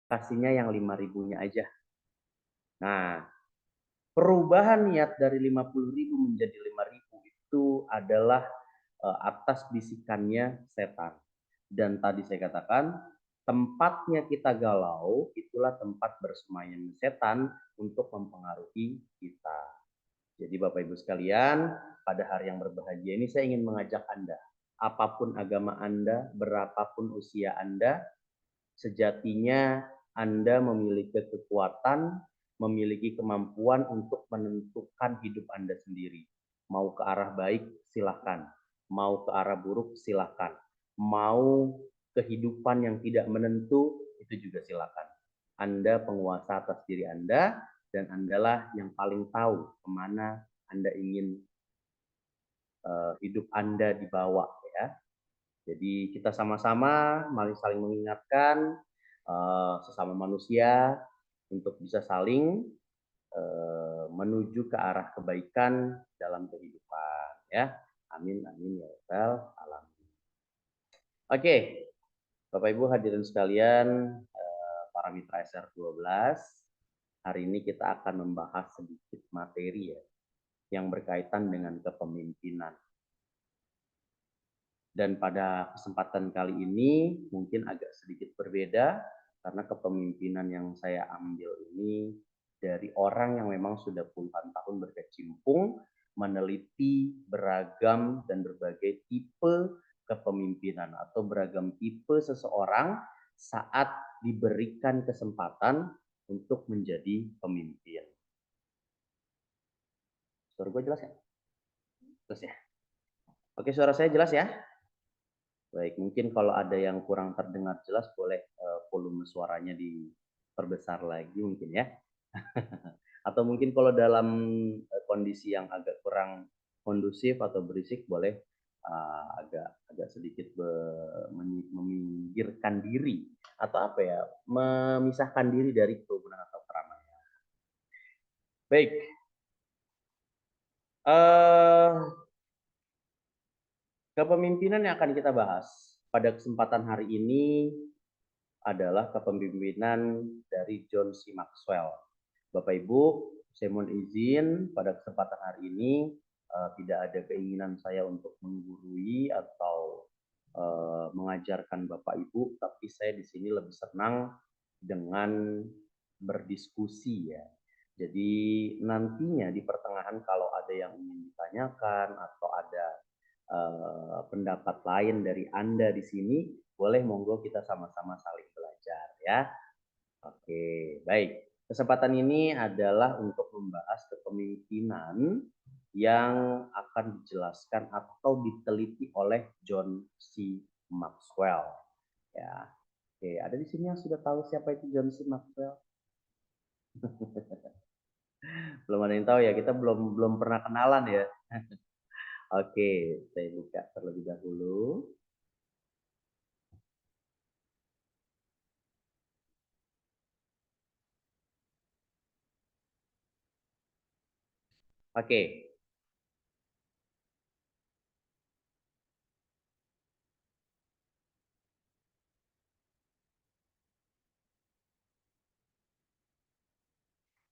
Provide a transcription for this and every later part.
kasihnya yang 5.000-nya aja. Nah, perubahan niat dari 50.000 menjadi 5.000 itu adalah atas bisikannya setan. Dan tadi saya katakan, tempatnya kita galau, itulah tempat bersemayam setan untuk mempengaruhi kita. Jadi Bapak Ibu sekalian, pada hari yang berbahagia ini saya ingin mengajak Anda, apapun agama Anda, berapapun usia Anda, sejatinya Anda memiliki kekuatan, memiliki kemampuan untuk menentukan hidup Anda sendiri. Mau ke arah baik, silahkan. Mau ke arah buruk, silahkan. Mau kehidupan yang tidak menentu, itu juga silahkan. Anda penguasa atas diri Anda, dan Andalah yang paling tahu kemana Anda ingin hidup Anda dibawa, ya. Jadi kita sama-sama saling mengingatkan sesama manusia untuk bisa saling menuju ke arah kebaikan dalam kehidupan, ya. Amin amin ya rabbal alamin. Oke, Bapak Ibu hadirin sekalian, para mitra SR12, hari ini kita akan membahas sedikit materi ya yang berkaitan dengan kepemimpinan. Dan pada kesempatan kali ini mungkin agak sedikit berbeda karena kepemimpinan yang saya ambil ini dari orang yang memang sudah puluhan tahun berkecimpung meneliti beragam dan berbagai tipe kepemimpinan atau beragam tipe seseorang saat diberikan kesempatan untuk menjadi pemimpin. Suara gue jelas ya? Jelas ya? Oke, suara saya jelas ya? Baik, mungkin kalau ada yang kurang terdengar jelas boleh volume suaranya diperbesar lagi mungkin ya. Atau mungkin kalau dalam kondisi yang agak kurang kondusif atau berisik boleh agak sedikit meminggirkan diri atau apa ya, memisahkan diri dari kerumunan atau keramaian. Baik. Kepemimpinan yang akan kita bahas pada kesempatan hari ini adalah kepemimpinan dari John C. Maxwell. Bapak Ibu, saya mohon izin pada kesempatan hari ini tidak ada keinginan saya untuk menggurui atau mengajarkan Bapak Ibu, tapi saya di sini lebih senang dengan berdiskusi ya. Jadi nantinya di pertengahan kalau ada yang ingin ditanyakan atau ada pendapat lain dari Anda di sini, boleh monggo kita sama-sama saling belajar ya. Oke, baik. Kesempatan ini adalah untuk membahas kepemimpinan yang akan dijelaskan atau diteliti oleh John C. Maxwell. Ya, oke. Ada di sini yang sudah tahu siapa itu John C. Maxwell? Belum ada yang tahu ya. Kita belum pernah kenalan ya. Oke, saya buka terlebih dahulu. Oke.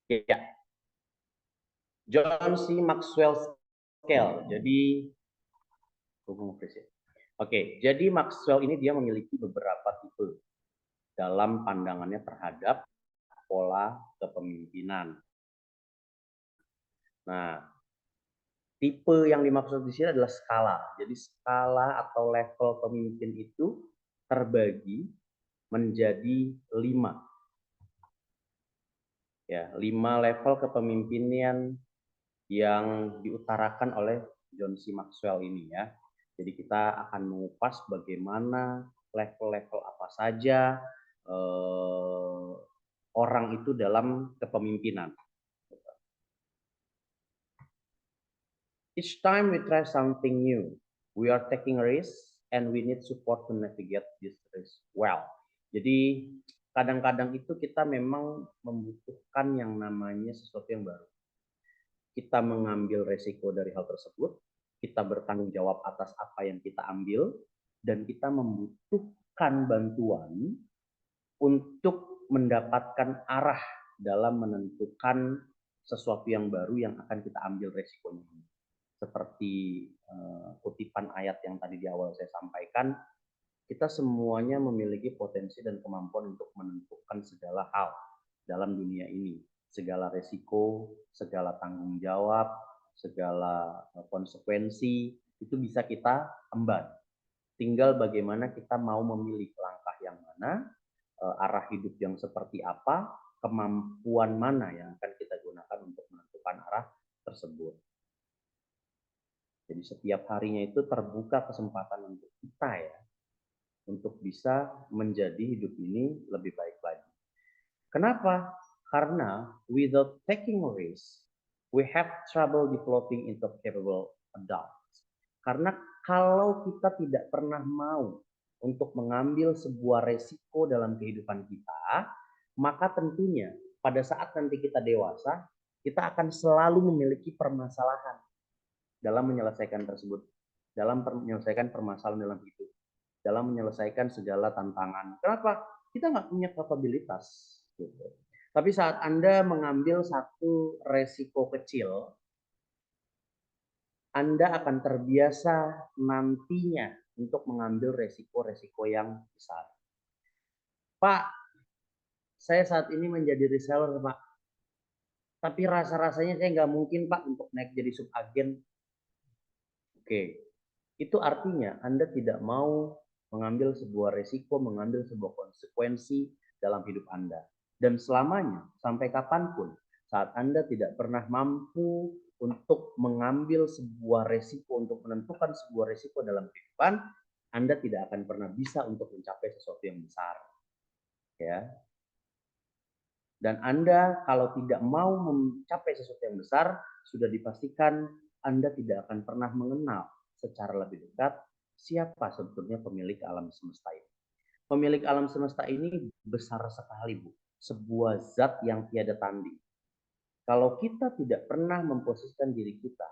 Ya, John C. Maxwell Scale. Jadi, oke, jadi Maxwell ini dia memiliki beberapa tipe dalam pandangannya terhadap pola kepemimpinan. Nah, tipe yang dimaksud di sini adalah skala. Jadi skala atau level pemimpin itu terbagi menjadi 5. Ya, 5 level kepemimpinan yang diutarakan oleh John C. Maxwell ini ya. Jadi kita akan mengupas bagaimana level-level apa saja orang itu dalam kepemimpinan. Each time we try something new, we are taking a risk and we need support to navigate this risk well. Jadi kadang-kadang itu kita memang membutuhkan yang namanya sesuatu yang baru. Kita mengambil resiko dari hal tersebut, kita bertanggung jawab atas apa yang kita ambil, dan kita membutuhkan bantuan untuk mendapatkan arah dalam menentukan sesuatu yang baru yang akan kita ambil resikonya. Seperti kutipan ayat yang tadi di awal saya sampaikan, kita semuanya memiliki potensi dan kemampuan untuk menentukan segala hal dalam dunia ini. Segala resiko, segala tanggung jawab, segala konsekuensi, itu bisa kita emban. Tinggal bagaimana kita mau memilih langkah yang mana, arah hidup yang seperti apa, kemampuan mana yang akan kita gunakan untuk menentukan arah tersebut. Jadi setiap harinya itu terbuka kesempatan untuk kita ya, untuk bisa menjadi hidup ini lebih baik lagi. Kenapa? Karena without taking risk, we have trouble developing into capable adults. Karena kalau kita tidak pernah mau untuk mengambil sebuah resiko dalam kehidupan kita, maka tentunya pada saat nanti kita dewasa, kita akan selalu memiliki permasalahan dalam menyelesaikan tersebut, dalam menyelesaikan permasalahan dalam hidup, dalam menyelesaikan segala tantangan. Kenapa? Kita nggak punya kapabilitas. Gitu. Tapi saat Anda mengambil satu resiko kecil, Anda akan terbiasa nantinya untuk mengambil resiko-resiko yang besar. Pak, saya saat ini menjadi reseller, Pak. Tapi rasa-rasanya saya nggak mungkin, Pak, untuk naik jadi subagen. Oke, itu artinya Anda tidak mau mengambil sebuah resiko, mengambil sebuah konsekuensi dalam hidup Anda. Dan selamanya, sampai kapanpun, saat Anda tidak pernah mampu untuk mengambil sebuah resiko, untuk menentukan sebuah resiko dalam kehidupan, Anda tidak akan pernah bisa untuk mencapai sesuatu yang besar. Ya. Dan Anda kalau tidak mau mencapai sesuatu yang besar, sudah dipastikan Anda tidak akan pernah mengenal secara lebih dekat siapa sebetulnya pemilik alam semesta ini. Pemilik alam semesta ini besar sekali, Bu. Sebuah zat yang tiada tanding. Kalau kita tidak pernah memposisikan diri kita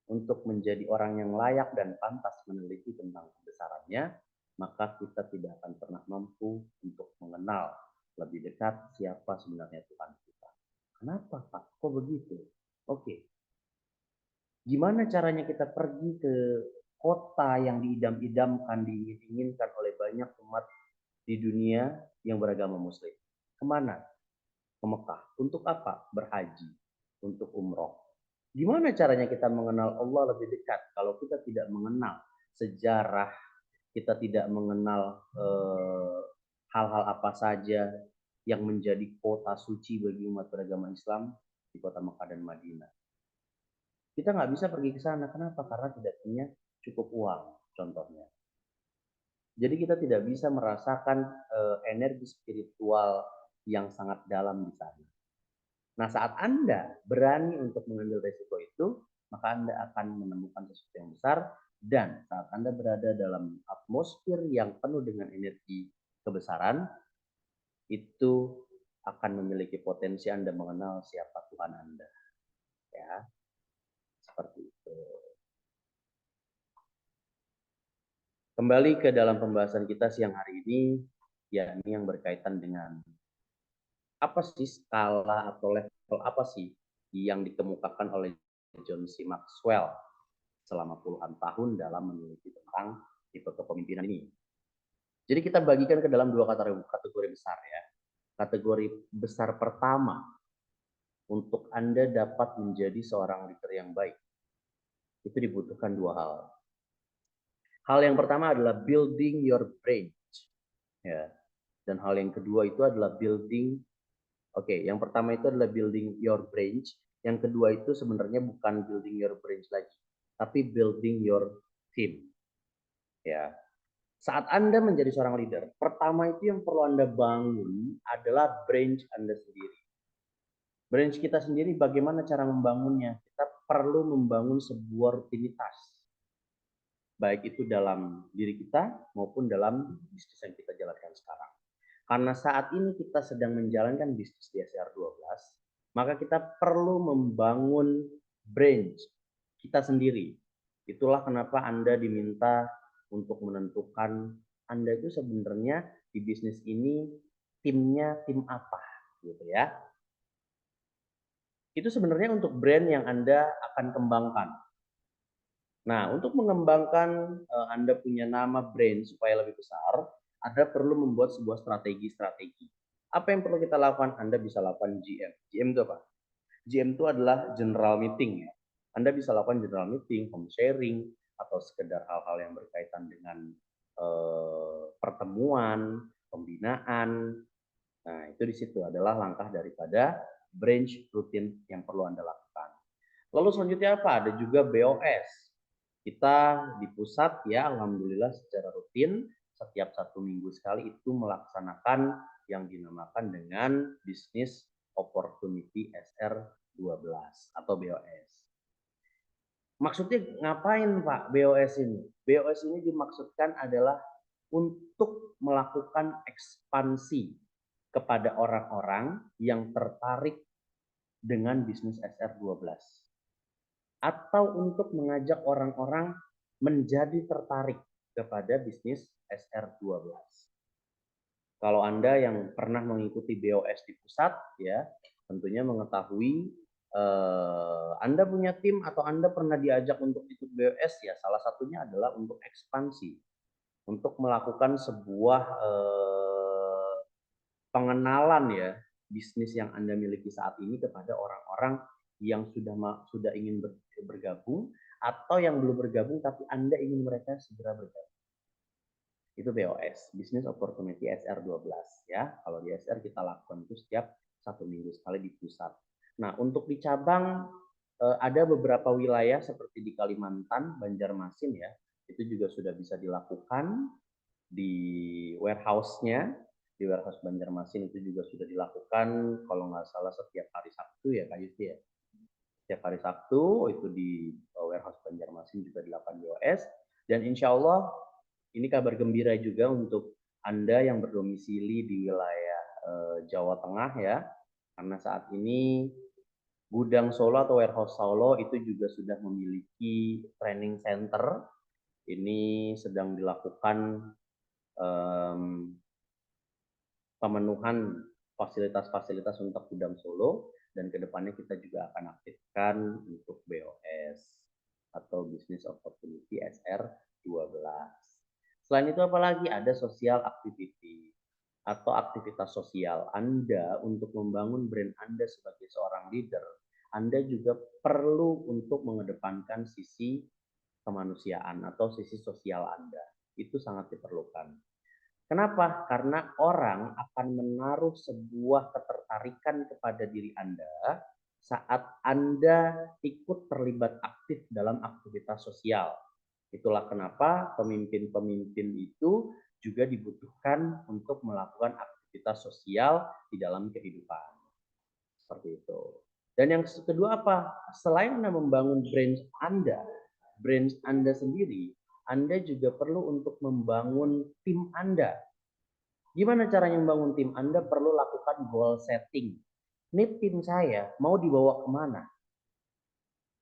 untuk menjadi orang yang layak dan pantas meneliti tentang kebesarannya, maka kita tidak akan pernah mampu untuk mengenal lebih dekat siapa sebenarnya Tuhan kita. Kenapa, Pak? Kok begitu? Oke. Gimana caranya kita pergi ke kota yang diidam-idamkan, diinginkan oleh banyak umat di dunia yang beragama Muslim? Kemana? Ke Mekah. Untuk apa? Berhaji. Untuk umroh. Gimana caranya kita mengenal Allah lebih dekat kalau kita tidak mengenal sejarah, kita tidak mengenal hal-hal apa saja yang menjadi kota suci bagi umat beragama Islam di kota Mekah dan Madinah. Kita nggak bisa pergi ke sana. Kenapa? Karena tidak punya cukup uang, contohnya. Jadi kita tidak bisa merasakan energi spiritual yang sangat dalam di sana. Nah, saat Anda berani untuk mengambil resiko itu, maka Anda akan menemukan sesuatu yang besar. Dan saat Anda berada dalam atmosfer yang penuh dengan energi kebesaran, itu akan memiliki potensi Anda mengenal siapa Tuhan Anda. Ya, seperti itu. Kembali ke dalam pembahasan kita siang hari ini, yakni yang berkaitan dengan apa sih skala atau level apa sih yang dikemukakan oleh John C. Maxwell selama puluhan tahun dalam meneliti tentang tipe kepemimpinan ini. Jadi kita bagikan ke dalam dua kategori besar ya. Kategori besar pertama, untuk Anda dapat menjadi seorang leader yang baik, itu dibutuhkan dua hal. Hal yang pertama adalah building your brain. Ya. Dan hal yang kedua itu adalah yang pertama itu adalah building your brain. Yang kedua itu sebenarnya bukan building your brain lagi, tapi building your team. Ya. Saat Anda menjadi seorang leader, pertama itu yang perlu Anda bangun adalah branch Anda sendiri. Branch kita sendiri bagaimana cara membangunnya? Kita perlu membangun sebuah rutinitas. Baik itu dalam diri kita maupun dalam bisnis yang kita jalankan sekarang. Karena saat ini kita sedang menjalankan bisnis di SR12, maka kita perlu membangun branch kita sendiri. Itulah kenapa Anda diminta untuk menentukan Anda itu sebenarnya di bisnis ini timnya tim apa gitu ya. Itu sebenarnya untuk brand yang Anda akan kembangkan. Nah, untuk mengembangkan Anda punya nama brand supaya lebih besar, Anda perlu membuat sebuah strategi-strategi. Apa yang perlu kita lakukan? Anda bisa lakukan GM. GM itu apa? GM itu adalah general meeting ya. Anda bisa lakukan general meeting, home sharing, atau sekedar hal-hal yang berkaitan dengan pertemuan, pembinaan. Nah, itu di situ adalah langkah daripada branch rutin yang perlu Anda lakukan. Lalu selanjutnya apa? Ada juga BOS. Kita di pusat ya, alhamdulillah secara rutin setiap 1 minggu sekali itu melaksanakan yang dinamakan dengan Business Opportunity SR12 atau BOS. Maksudnya ngapain Pak BOS ini? BOS ini dimaksudkan adalah untuk melakukan ekspansi kepada orang-orang yang tertarik dengan bisnis SR12. Atau untuk mengajak orang-orang menjadi tertarik kepada bisnis SR12. Kalau Anda yang pernah mengikuti BOS di pusat ya, tentunya mengetahui Anda punya tim atau Anda pernah diajak untuk ikut BOS ya, salah satunya adalah untuk ekspansi, untuk melakukan sebuah pengenalan ya bisnis yang Anda miliki saat ini kepada orang-orang yang sudah ingin bergabung atau yang belum bergabung tapi Anda ingin mereka segera bergabung. Itu BOS, Business Opportunity SR12 ya. Kalau di SR kita lakukan itu setiap 1 minggu sekali di pusat. Nah, untuk di cabang ada beberapa wilayah seperti di Kalimantan, Banjarmasin ya, itu juga sudah bisa dilakukan di warehouse-nya. Di warehouse Banjarmasin itu juga sudah dilakukan kalau nggak salah setiap hari Sabtu ya Kak Yusti ya. Setiap hari Sabtu itu di warehouse Banjarmasin juga dilakukan BOS. Dan insya Allah ini kabar gembira juga untuk Anda yang berdomisili di wilayah Jawa Tengah ya. Karena saat ini Gudang Solo atau Warehouse Solo itu juga sudah memiliki training center. Ini sedang dilakukan pemenuhan fasilitas-fasilitas untuk Gudang Solo dan kedepannya kita juga akan aktifkan untuk BOS atau Business Opportunity SR12. Selain itu apalagi ada social activity atau aktivitas sosial Anda untuk membangun brand Anda sebagai seorang leader. Anda juga perlu untuk mengedepankan sisi kemanusiaan atau sisi sosial Anda. Itu sangat diperlukan. Kenapa? Karena orang akan menaruh sebuah ketertarikan kepada diri Anda saat Anda ikut terlibat aktif dalam aktivitas sosial. Itulah kenapa pemimpin-pemimpin itu juga dibutuhkan untuk melakukan aktivitas sosial di dalam kehidupan. Seperti itu. Dan yang kedua apa? Selain Anda membangun brand Anda sendiri, Anda juga perlu untuk membangun tim Anda. Gimana caranya membangun tim? Anda perlu lakukan goal setting. Ini tim saya mau dibawa kemana?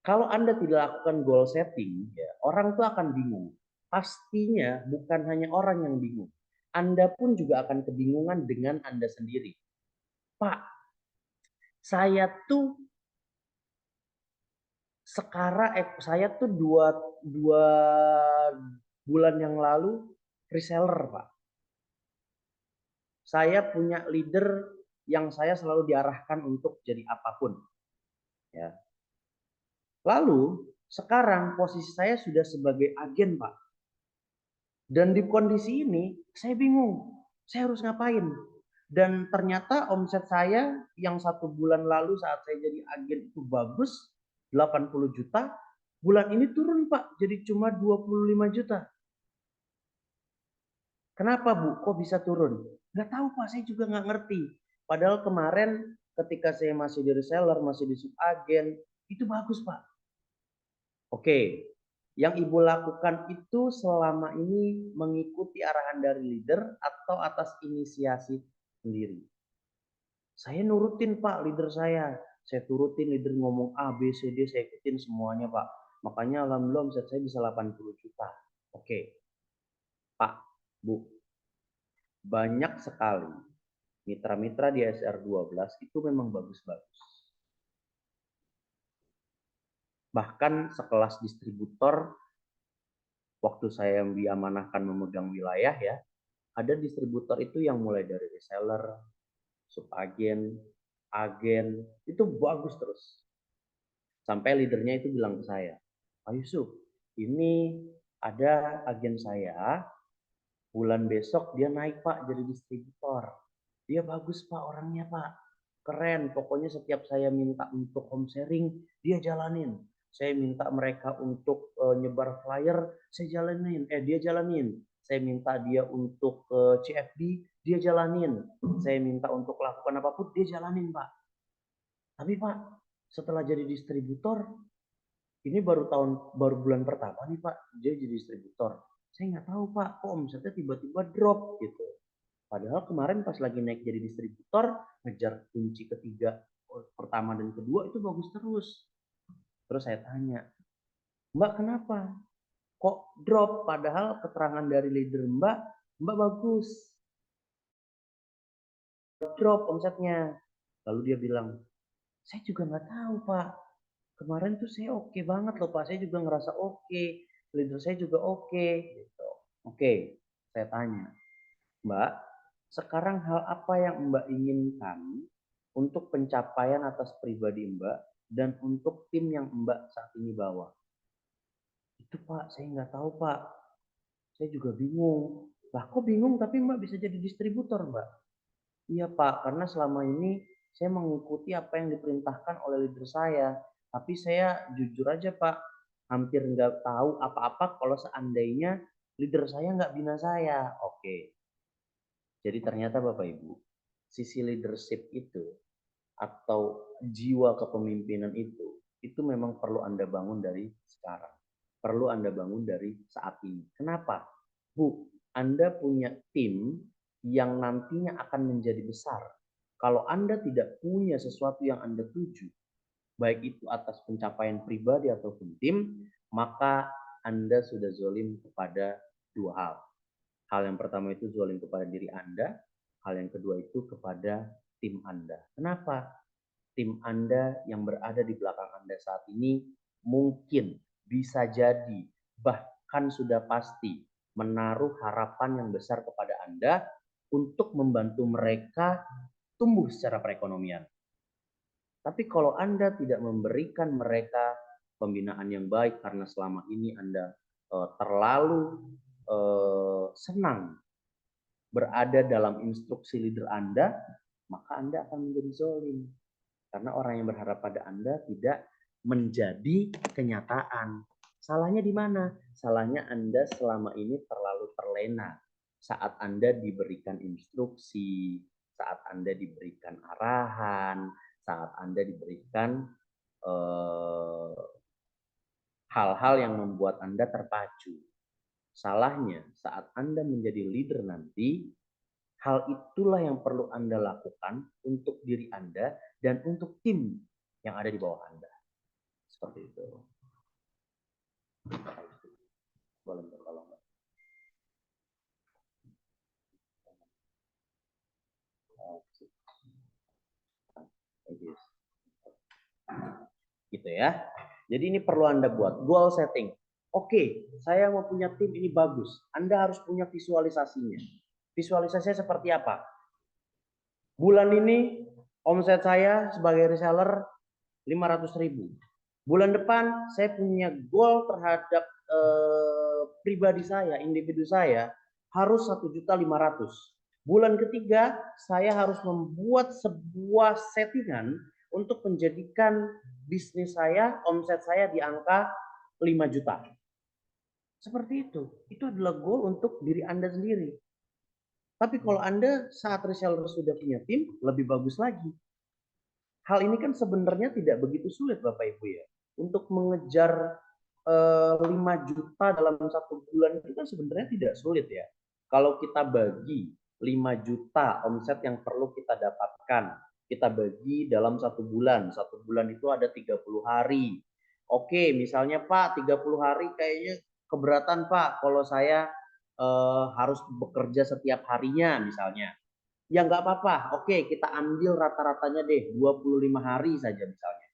Kalau Anda tidak lakukan goal setting, ya, orang tuh akan bingung. Pastinya bukan hanya orang yang bingung. Anda pun juga akan kebingungan dengan Anda sendiri. Pak, saya tuh saya tuh dua bulan yang lalu reseller, Pak. Saya punya leader yang saya selalu diarahkan untuk jadi apapun. Ya. Lalu sekarang posisi saya sudah sebagai agen, Pak. Dan di kondisi ini saya bingung, saya harus ngapain? Dan ternyata omset saya yang 1 bulan lalu saat saya jadi agen itu bagus, 80 juta. Bulan ini turun Pak, jadi cuma 25 juta. Kenapa Bu? Kok bisa turun? Nggak tahu Pak, saya juga nggak ngerti. Padahal kemarin ketika saya masih di reseller, masih di subagen, itu bagus Pak. Oke, yang Ibu lakukan itu selama ini mengikuti arahan dari leader atau atas inisiasi sendiri? Saya nurutin Pak leader saya. Saya turutin leader ngomong A, B, C, D, saya ikutin semuanya Pak. Makanya alhamdulillah omset saya bisa 80 juta. Oke, Pak, Bu, banyak sekali Mitra-mitra di SR12 itu memang bagus-bagus. Bahkan sekelas distributor, waktu saya diamanahkan memegang wilayah ya, ada distributor itu yang mulai dari reseller, subagen, agen, itu bagus terus. Sampai leadernya itu bilang ke saya, Pak Yusuf, ini ada agen saya, bulan besok dia naik Pak jadi distributor. Dia bagus Pak orangnya Pak, keren. Pokoknya setiap saya minta untuk home sharing, dia jalanin. Saya minta mereka untuk nyebar flyer, dia jalanin. Saya minta dia untuk CFD, dia jalanin. Saya minta untuk lakukan apapun, dia jalanin Pak. Tapi Pak, setelah jadi distributor, ini baru bulan pertama nih Pak, dia jadi distributor. Saya nggak tahu Pak, kok omsetnya tiba-tiba drop gitu. Padahal kemarin pas lagi naik jadi distributor, ngejar kunci ketiga, pertama dan kedua itu bagus terus. Terus saya tanya, Mbak kenapa? Kok drop? Padahal keterangan dari leader Mbak bagus. Drop omsetnya. Lalu dia bilang, saya juga nggak tahu Pak. Kemarin tuh saya oke banget loh Pak. Saya juga ngerasa oke. Leader saya juga oke. Gitu. Oke, saya tanya, Mbak, sekarang hal apa yang Mbak inginkan untuk pencapaian atas pribadi Mbak dan untuk tim yang Mbak saat ini bawa? Itu Pak, saya nggak tahu Pak. Saya juga bingung. Lah kok bingung tapi Mbak bisa jadi distributor Mbak? Iya Pak, karena selama ini saya mengikuti apa yang diperintahkan oleh leader saya. Tapi saya jujur aja Pak, hampir nggak tahu apa-apa kalau seandainya leader saya nggak bina saya. Oke, jadi ternyata Bapak Ibu, sisi leadership itu atau jiwa kepemimpinan itu memang perlu Anda bangun dari sekarang. Perlu Anda bangun dari saat ini. Kenapa? Bu, Anda punya tim yang nantinya akan menjadi besar. Kalau Anda tidak punya sesuatu yang Anda tuju, baik itu atas pencapaian pribadi ataupun tim, maka Anda sudah zolim kepada dua hal. Hal yang pertama itu zolim kepada diri Anda, hal yang kedua itu kepada tim Anda. Kenapa? Tim Anda yang berada di belakang Anda saat ini mungkin bisa jadi bahkan sudah pasti menaruh harapan yang besar kepada Anda untuk membantu mereka tumbuh secara perekonomian. Tapi kalau Anda tidak memberikan mereka pembinaan yang baik karena selama ini Anda terlalu senang berada dalam instruksi leader Anda, maka Anda akan menjadi zolim. Karena orang yang berharap pada Anda tidak menjadi kenyataan. Salahnya di mana? Salahnya Anda selama ini terlalu terlena. Saat Anda diberikan instruksi, saat Anda diberikan arahan, saat Anda diberikan hal-hal yang membuat Anda terpacu. Salahnya saat Anda menjadi leader nanti, hal itulah yang perlu Anda lakukan untuk diri Anda dan untuk tim yang ada di bawah Anda. Seperti itu. Boleh bertolong. Gitu ya. Jadi ini perlu Anda buat goal setting. Oke, saya mau punya tim ini bagus. Anda harus punya visualisasinya. Visualisasinya seperti apa? Bulan ini omset saya sebagai reseller 500.000. Bulan depan saya punya goal terhadap pribadi saya, individu saya harus 1.500.000. Bulan ketiga saya harus membuat sebuah settingan untuk menjadikan bisnis saya, omset saya di angka 5 juta. Seperti itu. Itu adalah goal untuk diri Anda sendiri. Tapi kalau Anda saat reseller sudah punya tim, lebih bagus lagi. Hal ini kan sebenarnya tidak begitu sulit Bapak Ibu ya. Untuk mengejar 5 juta dalam satu bulan itu kan sebenarnya tidak sulit ya. Kalau kita bagi 5 juta omset yang perlu kita dapatkan, kita bagi dalam satu bulan. Satu bulan itu ada 30 hari. Oke, misalnya Pak 30 hari kayaknya keberatan Pak kalau saya harus bekerja setiap harinya misalnya. Ya nggak apa-apa. Oke, kita ambil rata-ratanya deh 25 hari saja misalnya.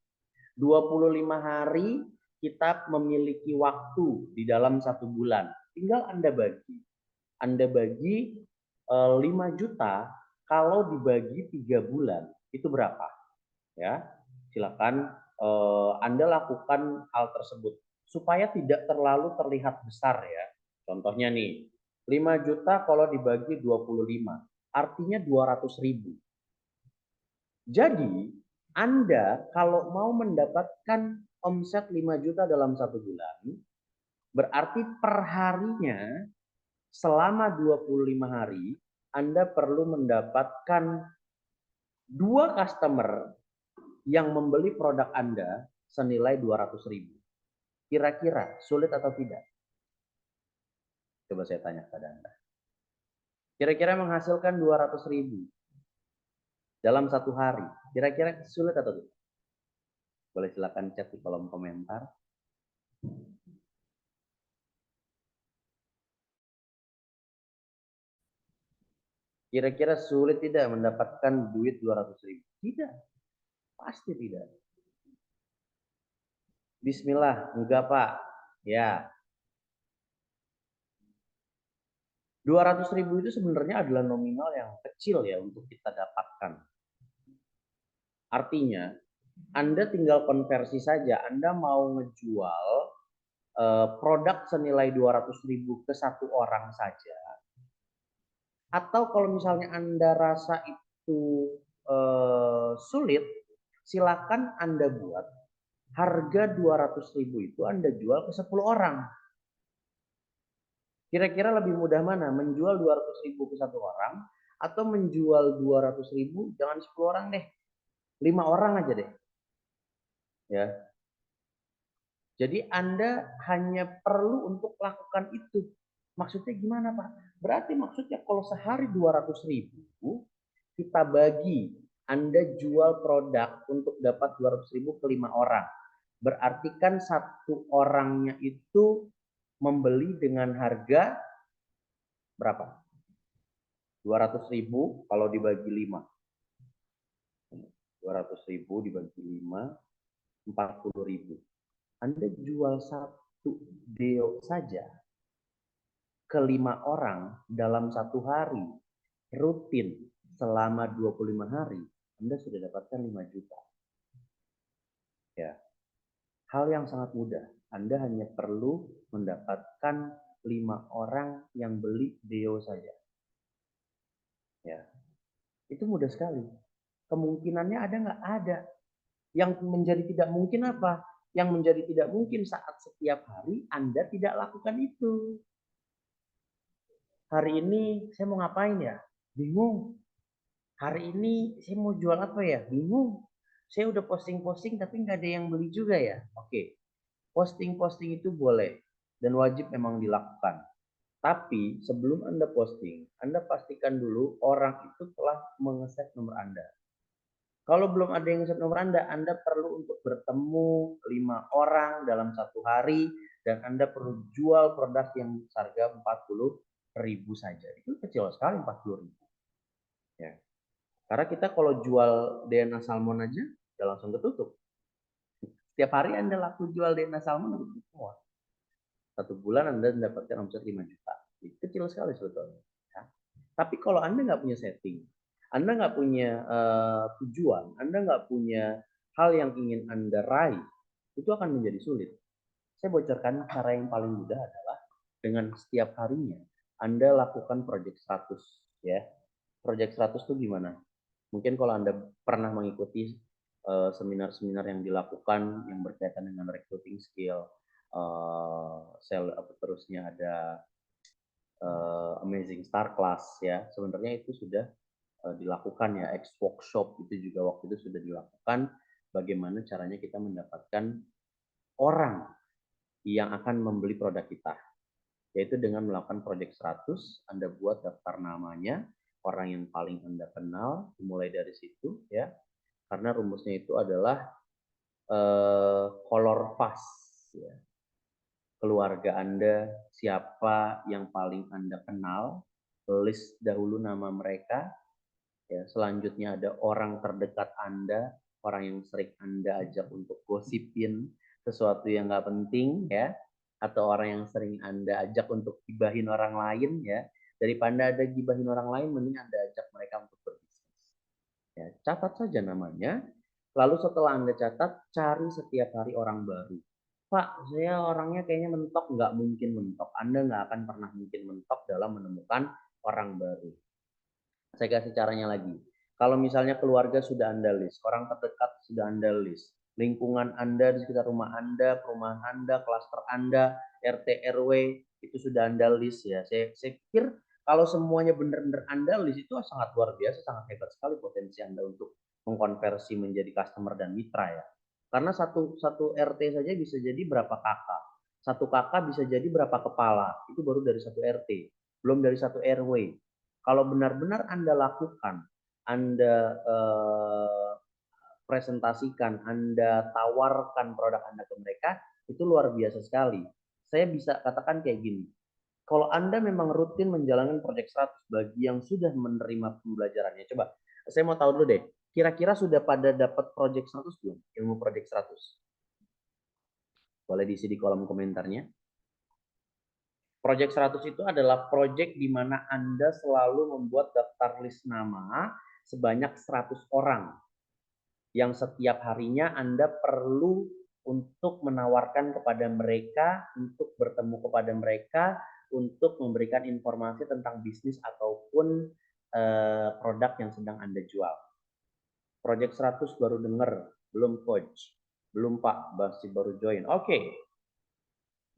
25 hari kita memiliki waktu di dalam 1 bulan. Tinggal Anda bagi. Anda bagi 5 juta kalau dibagi 3 bulan itu berapa? Ya, silakan Anda lakukan hal tersebut supaya tidak terlalu terlihat besar ya. Contohnya nih, 5 juta kalau dibagi 25, artinya 200.000. Jadi, Anda kalau mau mendapatkan omset 5 juta dalam 1 bulan, berarti per harinya selama 25 hari, Anda perlu mendapatkan 2 customer yang membeli produk Anda senilai 200.000. Kira-kira sulit atau tidak? Coba saya tanya kepada Anda. Kira-kira menghasilkan 200.000 dalam 1 hari. Kira-kira sulit atau tidak? Boleh silakan chat di kolom komentar. Kira-kira sulit tidak mendapatkan duit 200.000? Tidak, pasti tidak. Bismillah, enggak Pak. Ya, 200.000 itu sebenarnya adalah nominal yang kecil ya untuk kita dapatkan. Artinya, Anda tinggal konversi saja. Anda mau ngejual produk senilai 200.000 ke 1 orang saja. Atau kalau misalnya Anda rasa itu sulit, silakan Anda buat harga 200.000 itu Anda jual ke 10 orang. Kira-kira lebih mudah mana? Menjual 200.000 ke 1 orang atau menjual 200.000 jangan 10 orang deh. 5 orang aja deh. Ya. Jadi Anda hanya perlu untuk lakukan itu. Maksudnya gimana Pak? Berarti maksudnya kalau sehari 200.000 kita bagi, Anda jual produk untuk dapat 200.000 ke 5 orang. Berarti kan 1 orangnya itu membeli dengan harga berapa? 200.000 kalau dibagi 5. 200.000 dibagi 5, 40.000. Anda jual 1 deo saja ke 5 orang dalam 1 hari, rutin selama 25 hari, Anda sudah dapatkan 5 juta. Ya. Hal yang sangat mudah. Anda hanya perlu mendapatkan 5 orang yang beli deo saja. Ya. Itu mudah sekali. Kemungkinannya ada nggak? Ada. Yang menjadi tidak mungkin apa? Yang menjadi tidak mungkin saat setiap hari Anda tidak lakukan itu. Hari ini saya mau ngapain ya? Bingung. Hari ini saya mau jual apa ya? Bingung. Saya udah posting-posting tapi nggak ada yang beli juga ya. Oke, posting-posting itu boleh dan wajib memang dilakukan. Tapi sebelum Anda posting, Anda pastikan dulu orang itu telah mengeset nomor Anda. Kalau belum ada yang ngeset nomor Anda perlu untuk bertemu 5 orang dalam 1 hari dan Anda perlu jual produk yang harga 40.000 saja. Itu kecil sekali 40.000. Ya. Karena kita kalau jual DNA salmon aja udah langsung ketutup. Setiap hari Anda laku jual DNA salmon ketutup semua. 1 bulan Anda mendapatkan omset 5 juta. Itu kecil sekali sebetulnya. Ya. Tapi kalau Anda nggak punya setting, Anda nggak punya tujuan, Anda nggak punya hal yang ingin Anda raih, itu akan menjadi sulit. Saya bocorkan cara yang paling mudah adalah dengan setiap harinya Anda lakukan project 100 ya. Project 100 itu gimana? Mungkin kalau Anda pernah mengikuti seminar-seminar yang dilakukan yang berkaitan dengan recruiting skill, terusnya ada Amazing Star Class ya. Sebenarnya itu sudah dilakukan ya, X workshop itu juga waktu itu sudah dilakukan bagaimana caranya kita mendapatkan orang yang akan membeli produk kita. Yaitu dengan melakukan project 100, Anda buat daftar namanya, orang yang paling Anda kenal, mulai dari situ ya. Karena rumusnya itu adalah color fast ya. Keluarga Anda, siapa yang paling Anda kenal, list dahulu nama mereka, Ya, selanjutnya ada orang terdekat Anda, orang yang sering Anda ajak untuk gosipin sesuatu yang nggak penting ya, atau orang yang sering Anda ajak untuk gibahin orang lain ya. Daripada Anda gibahin orang lain, mending Anda ajak mereka untuk berbisnis. Ya, catat saja namanya. Lalu setelah Anda catat, cari setiap hari orang baru. Pak, saya orangnya kayaknya mentok. Nggak mungkin mentok. Anda nggak akan pernah mungkin mentok dalam menemukan orang baru. Saya kasih caranya lagi. Kalau misalnya keluarga sudah Anda list, orang terdekat sudah Anda list, lingkungan Anda di sekitar rumah Anda, perumahan Anda, klaster Anda, RT RW itu sudah Anda list ya. Saya pikir kalau semuanya benar-benar Anda list itu sangat luar biasa, sangat hebat sekali potensi Anda untuk mengkonversi menjadi customer dan mitra ya. Karena satu RT saja bisa jadi berapa kakak. Satu kakak bisa jadi berapa kepala. Itu baru dari satu RT. Belum dari satu RW. Kalau benar-benar Anda lakukan, Anda presentasikan, Anda tawarkan produk Anda ke mereka, itu luar biasa sekali. Saya bisa katakan kayak gini, kalau Anda memang rutin menjalankan Project 100 bagi yang sudah menerima pembelajarannya, coba saya mau tahu dulu deh, kira-kira sudah pada dapat Project 100 belum? Ilmu Project 100? Boleh diisi di kolom komentarnya. Project 100 itu adalah project di mana Anda selalu membuat daftar list nama sebanyak 100 orang yang setiap harinya Anda perlu untuk menawarkan kepada mereka, untuk bertemu kepada mereka, untuk memberikan informasi tentang bisnis ataupun produk yang sedang Anda jual. Project 100 baru dengar, belum coach, belum Pak, masih baru join. Oke.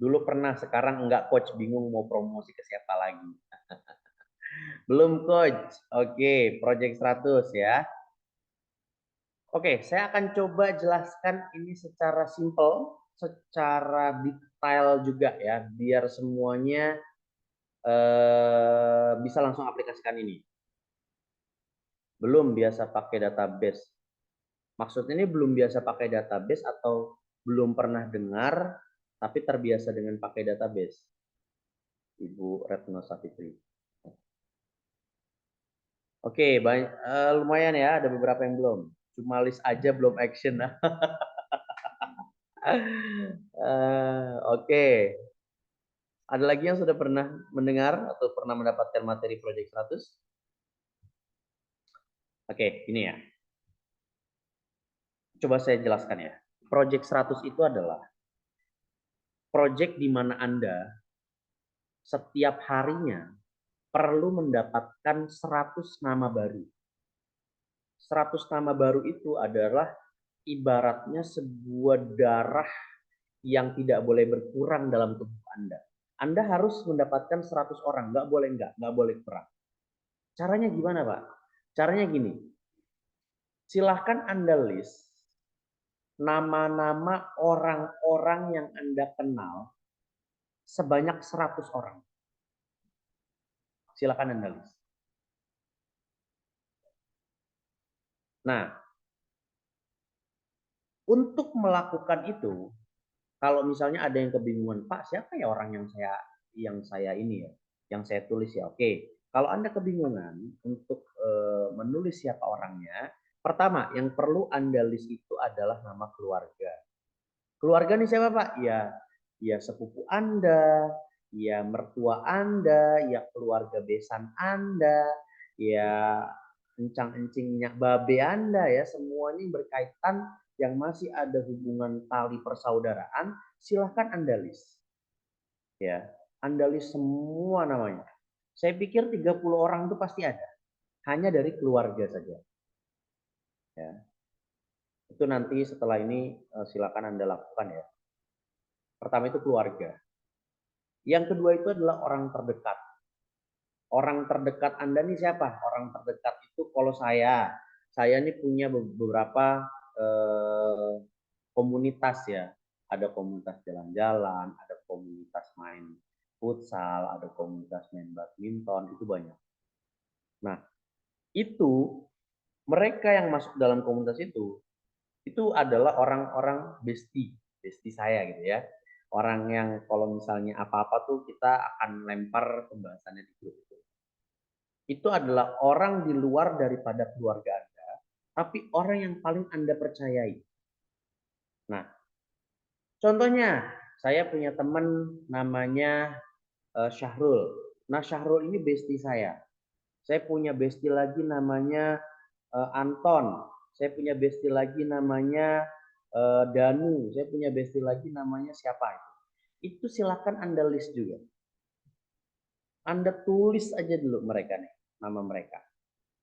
Dulu pernah, sekarang enggak coach, bingung mau promosi ke siapa lagi. Belum coach. Oke, Project 100 ya. Oke, saya akan coba jelaskan ini secara simple, secara detail juga ya, biar semuanya bisa langsung aplikasikan ini. Belum biasa pakai database. Maksudnya ini belum biasa pakai database atau belum pernah dengar, tapi terbiasa dengan pakai database. Ibu Retno Savitri. Oke, lumayan ya, ada beberapa yang belum. Cuma list aja belum action. Oke. Ada lagi yang sudah pernah mendengar atau pernah mendapatkan materi Project 100? Oke, ini ya. Coba saya jelaskan ya. Project 100 itu adalah project di mana Anda setiap harinya perlu mendapatkan 100 nama baru. 100 nama baru itu adalah ibaratnya sebuah darah yang tidak boleh berkurang dalam tubuh Anda. Anda harus mendapatkan 100 orang, nggak boleh kurang. Caranya gimana, Pak? Caranya gini, silahkan Anda list nama-nama orang-orang yang Anda kenal sebanyak 100 orang. Silahkan Anda list. Nah, untuk melakukan itu, kalau misalnya ada yang kebingungan, Pak, siapa ya orang yang saya ini ya, yang saya tulis ya? Oke, kalau Anda kebingungan untuk menulis siapa orangnya, pertama yang perlu Anda list itu adalah nama keluarga. Keluarga nih siapa Pak? Ya sepupu Anda, ya mertua Anda, ya keluarga besan Anda, ya encang-encingnya babe Anda ya, semuanya yang berkaitan yang masih ada hubungan tali persaudaraan, silahkan Anda list. Ya, Anda list semua namanya. Saya pikir 30 orang itu pasti ada. Hanya dari keluarga saja. Ya. Itu nanti setelah ini silakan Anda lakukan ya. Pertama itu keluarga. Yang kedua itu adalah orang terdekat. Orang terdekat Anda nih siapa? Orang terdekat itu kalau saya ini punya beberapa komunitas ya. Ada komunitas jalan-jalan, ada komunitas main futsal, ada komunitas main badminton, itu banyak. Nah, itu mereka yang masuk dalam komunitas itu adalah orang-orang bestie saya gitu ya. Orang yang kalau misalnya apa-apa tuh kita akan lempar pembahasannya di grup itu. itu adalah orang di luar daripada keluarga Anda, tapi orang yang paling Anda percayai. Nah, contohnya, saya punya teman namanya Syahrul. Nah, Syahrul ini bestie saya. Saya punya bestie lagi namanya Anton. Saya punya bestie lagi namanya Danu. Saya punya bestie lagi namanya siapa itu. Itu silakan Anda list juga. Anda tulis aja dulu mereka nih, nama mereka.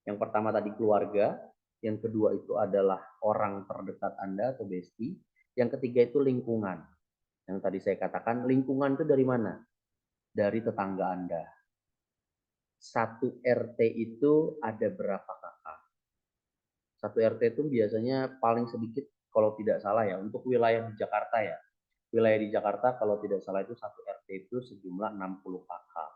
Yang pertama tadi keluarga, yang kedua itu adalah orang terdekat Anda atau bestie, yang ketiga itu lingkungan. Yang tadi saya katakan lingkungan itu dari mana? Dari tetangga Anda. Satu RT itu ada berapa kakak? Satu RT itu biasanya paling sedikit kalau tidak salah ya, untuk wilayah di Jakarta ya. Wilayah di Jakarta kalau tidak salah itu satu RT itu sejumlah 60 kakak.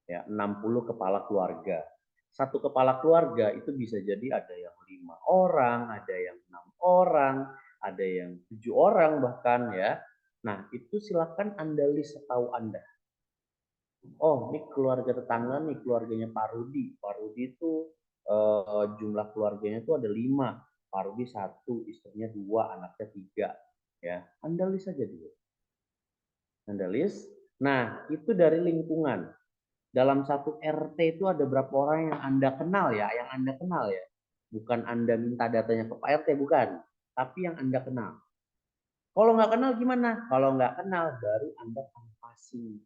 Ya, 60 kepala keluarga. Satu kepala keluarga itu bisa jadi ada yang 5 orang, ada yang 6 orang, ada yang 7 orang bahkan ya. Nah, itu silakan Anda list setahu Anda. Oh, ini keluarga tetangga nih, keluarganya Pak Rudi. Pak Rudi itu jumlah keluarganya itu ada 5. Pak Rudi 1, istrinya 2, anaknya 3. Ya, Anda list saja dulu. Anda list. Nah, itu dari lingkungan. Dalam satu RT itu ada berapa orang yang Anda kenal ya, yang Anda kenal ya. Bukan Anda minta datanya ke Pak RT, bukan. Tapi yang Anda kenal. Kalau nggak kenal gimana? Kalau nggak kenal, baru Anda kanvasing.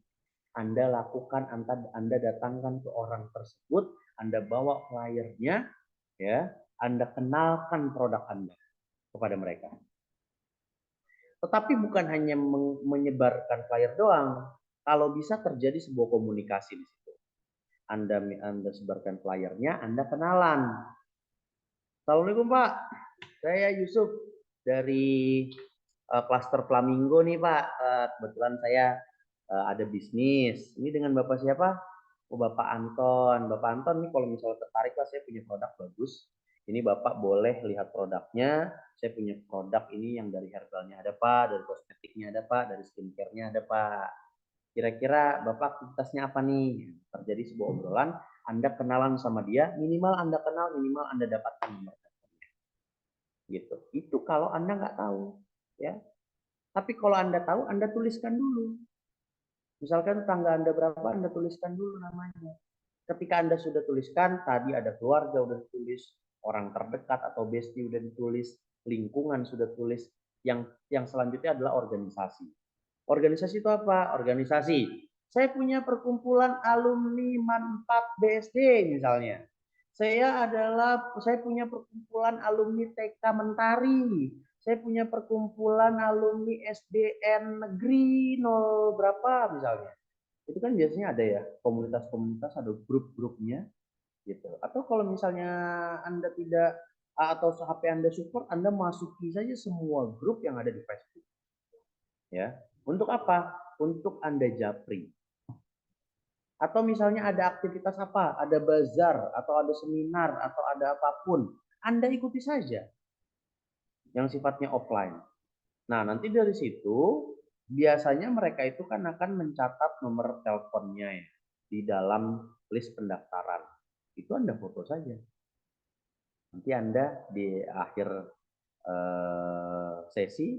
Anda lakukan, Anda datangkan ke orang tersebut, Anda bawa flyernya, ya, Anda kenalkan produk Anda kepada mereka. Tetapi bukan hanya menyebarkan flyer doang. Kalau bisa terjadi sebuah komunikasi di situ. Anda sebarkan flyernya, Anda kenalan. Assalamualaikum Pak, saya Yusuf dari Cluster Flamingo nih Pak. Kebetulan saya ada bisnis. Ini dengan Bapak siapa? Oh, Bapak Anton. Bapak Anton nih kalau misalnya tertarik lah, saya punya produk bagus. Ini Bapak boleh lihat produknya. Saya punya produk ini yang dari herbalnya ada Pak, dari kosmetiknya ada Pak, dari skincare-nya ada Pak. Kira-kira Bapak aktivitasnya apa nih? Terjadi sebuah obrolan, Anda kenalan sama dia, minimal Anda kenal, minimal Anda dapatkan nomor teleponnya. Gitu. Itu kalau Anda nggak tahu, ya. Tapi kalau Anda tahu, Anda tuliskan dulu. Misalkan tetangga Anda berapa, Anda tuliskan dulu namanya. Ketika Anda sudah tuliskan, tadi ada keluarga udah ditulis, orang terdekat atau bestie udah ditulis, lingkungan sudah tulis, yang selanjutnya adalah organisasi. Organisasi itu apa? Organisasi. Saya punya perkumpulan alumni MAN 4 BSD misalnya. Saya punya perkumpulan alumni TK Mentari. Saya punya perkumpulan alumni SDN negeri 0 berapa misalnya. Itu kan biasanya ada ya, komunitas-komunitas, ada grup-grupnya gitu. Atau kalau misalnya Anda tidak atau HP Anda support, Anda masuki saja semua grup yang ada di Facebook. Ya. Untuk apa? Untuk Anda japri. Atau misalnya ada aktivitas apa, ada bazar atau ada seminar atau ada apapun, Anda ikuti saja yang sifatnya offline. Nah, nanti dari situ biasanya mereka itu kan akan mencatat nomor teleponnya ya di dalam list pendaftaran. Itu Anda foto saja. Nanti Anda di akhir sesi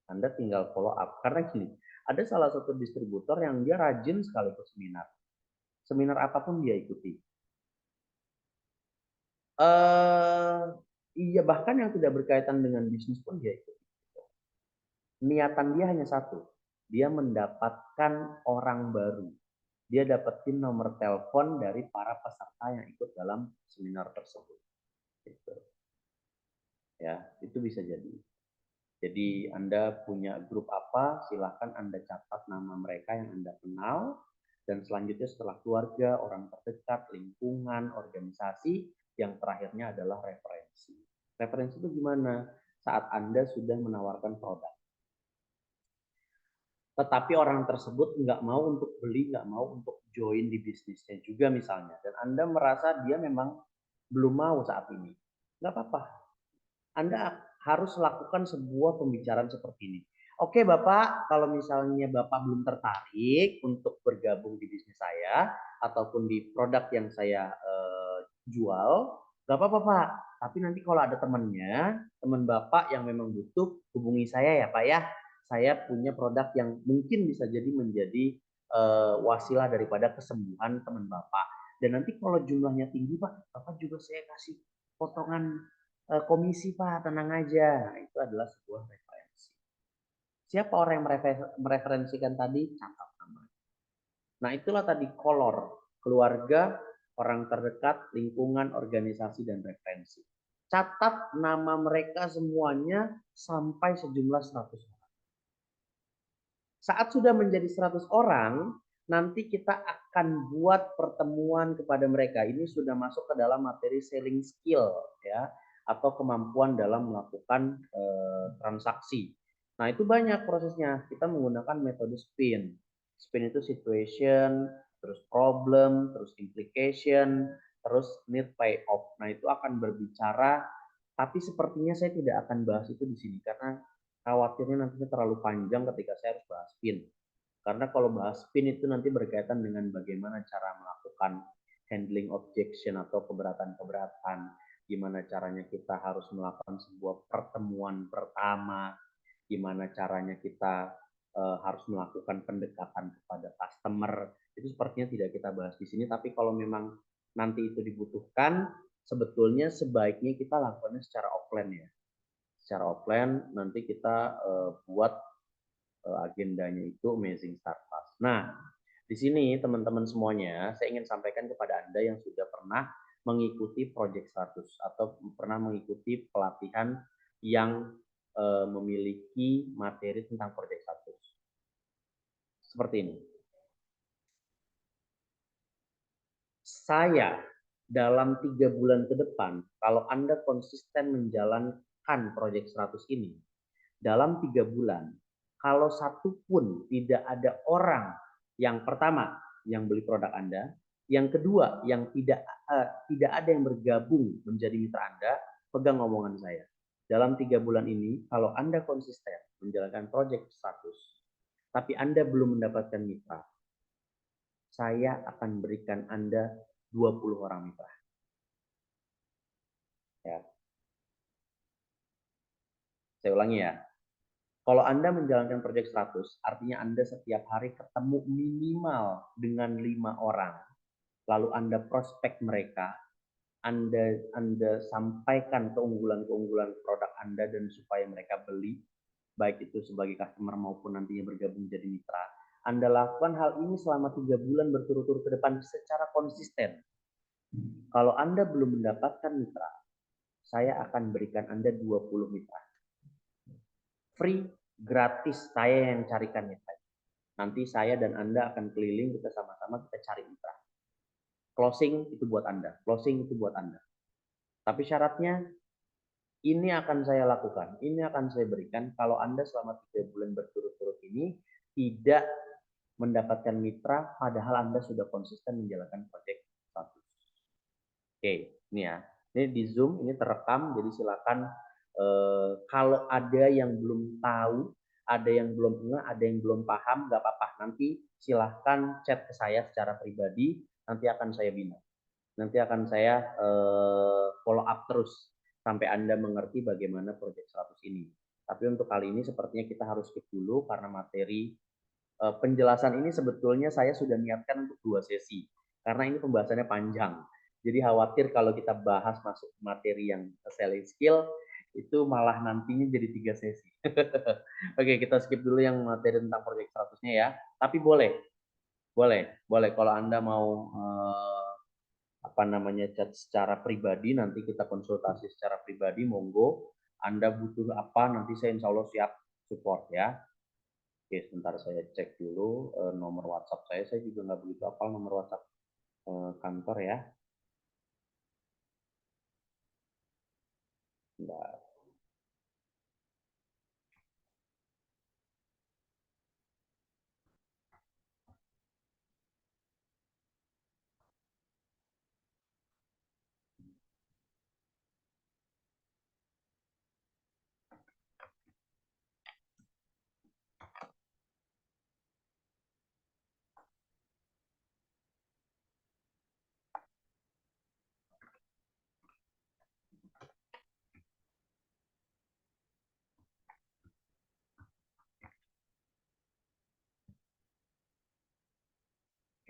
Anda tinggal follow up. Karena gini, ada salah satu distributor yang dia rajin sekali ke seminar. Seminar apapun dia ikuti. Iya, bahkan yang tidak berkaitan dengan bisnis pun dia ikuti. Niatan dia hanya satu, dia mendapatkan orang baru. Dia dapetin nomor telepon dari para peserta yang ikut dalam seminar tersebut. Gitu. Ya, itu bisa jadi. Jadi Anda punya grup apa, silahkan Anda catat nama mereka yang Anda kenal, dan selanjutnya setelah keluarga, orang terdekat, lingkungan, organisasi, yang terakhirnya adalah referensi. Referensi itu gimana? Saat Anda sudah menawarkan produk. Tetapi orang tersebut nggak mau untuk beli, nggak mau untuk join di bisnisnya juga misalnya. Dan Anda merasa dia memang belum mau saat ini. Nggak apa-apa. Anda harus lakukan sebuah pembicaraan seperti ini. Oke Bapak, kalau misalnya Bapak belum tertarik untuk bergabung di bisnis saya ataupun di produk yang saya jual, nggak apa-apa Pak. Tapi nanti kalau ada temannya, teman Bapak yang memang butuh, hubungi saya ya Pak ya. Saya punya produk yang mungkin bisa jadi menjadi wasilah daripada kesembuhan teman Bapak. Dan nanti kalau jumlahnya tinggi Pak, Bapak juga saya kasih potongan komisi Pak, tenang aja. Nah, itu adalah sebuah referensi. Siapa orang yang mereferensikan tadi? Catat namanya. Nah, itulah tadi kolor, keluarga, orang terdekat, lingkungan, organisasi, dan referensi. Catat nama mereka semuanya sampai sejumlah 100 orang. Saat sudah menjadi 100 orang, nanti kita akan buat pertemuan kepada mereka. Ini sudah masuk ke dalam materi selling skill ya, atau kemampuan dalam melakukan transaksi. Nah, itu banyak prosesnya. Kita menggunakan metode SPIN. SPIN itu situation, terus problem, terus implication, terus need payoff. Nah, itu akan berbicara, tapi sepertinya saya tidak akan bahas itu di sini karena khawatirnya nantinya terlalu panjang ketika saya harus bahas PIN. Karena kalau bahas PIN itu nanti berkaitan dengan bagaimana cara melakukan handling objection atau keberatan-keberatan, gimana caranya kita harus melakukan sebuah pertemuan pertama, gimana caranya kita harus melakukan pendekatan kepada customer. Itu sepertinya tidak kita bahas di sini, tapi kalau memang nanti itu dibutuhkan, sebetulnya sebaiknya kita lakukannya secara offline ya. Secara offline nanti kita buat agendanya itu Amazing Start Fast. Nah, di sini teman-teman semuanya, saya ingin sampaikan kepada Anda yang sudah pernah mengikuti Project 100 atau pernah mengikuti pelatihan yang memiliki materi tentang Project 100. Seperti ini. Saya dalam 3 bulan ke depan, kalau Anda konsisten menjalankan Project 100 ini, dalam 3 bulan, kalau satu pun tidak ada orang yang pertama yang beli produk Anda, yang kedua yang tidak ada yang bergabung menjadi mitra Anda, pegang omongan saya. Dalam 3 bulan ini, kalau Anda konsisten menjalankan Project 100, tapi Anda belum mendapatkan mitra, saya akan berikan Anda 20 orang mitra. Ya. Saya ulangi ya. Kalau Anda menjalankan Project 100, artinya Anda setiap hari ketemu minimal dengan 5 orang. Lalu Anda prospek mereka, Anda sampaikan keunggulan-keunggulan produk Anda dan supaya mereka beli, baik itu sebagai customer maupun nantinya bergabung jadi mitra. Anda lakukan hal ini selama 3 bulan berturut-turut ke depan secara konsisten. Kalau Anda belum mendapatkan mitra, saya akan berikan Anda 20 mitra. Free, gratis, saya yang carikan mitra. Nanti saya dan Anda akan keliling, kita sama-sama kita cari mitra. Closing itu buat Anda, closing itu buat Anda. Tapi syaratnya ini akan saya lakukan, ini akan saya berikan kalau Anda selama 3 bulan berturut-turut ini tidak mendapatkan mitra, padahal Anda sudah konsisten menjalankan proyek 100. Oke, ini ya. Ini di Zoom, ini terekam, jadi silakan kalau ada yang belum tahu, ada yang belum enggak, ada yang belum paham, nggak apa-apa. Nanti silahkan chat ke saya secara pribadi, nanti akan saya bina. Nanti akan saya follow up terus sampai Anda mengerti bagaimana proyek 100 ini. Tapi untuk kali ini sepertinya kita harus skip dulu karena materi penjelasan ini sebetulnya saya sudah niatkan untuk 2 sesi. Karena ini pembahasannya panjang. Jadi khawatir kalau kita bahas masuk materi yang selling skill, itu malah nantinya jadi 3 sesi. Oke, kita skip dulu yang materi tentang proyek 100-nya ya. Tapi boleh. Kalau Anda mau chat secara pribadi, nanti kita konsultasi secara pribadi, monggo. Anda butuh apa, nanti saya insya Allah siap support ya. Oke, sebentar saya cek dulu nomor WhatsApp saya. Saya juga nggak begitu hafal nomor WhatsApp kantor ya. Nggak.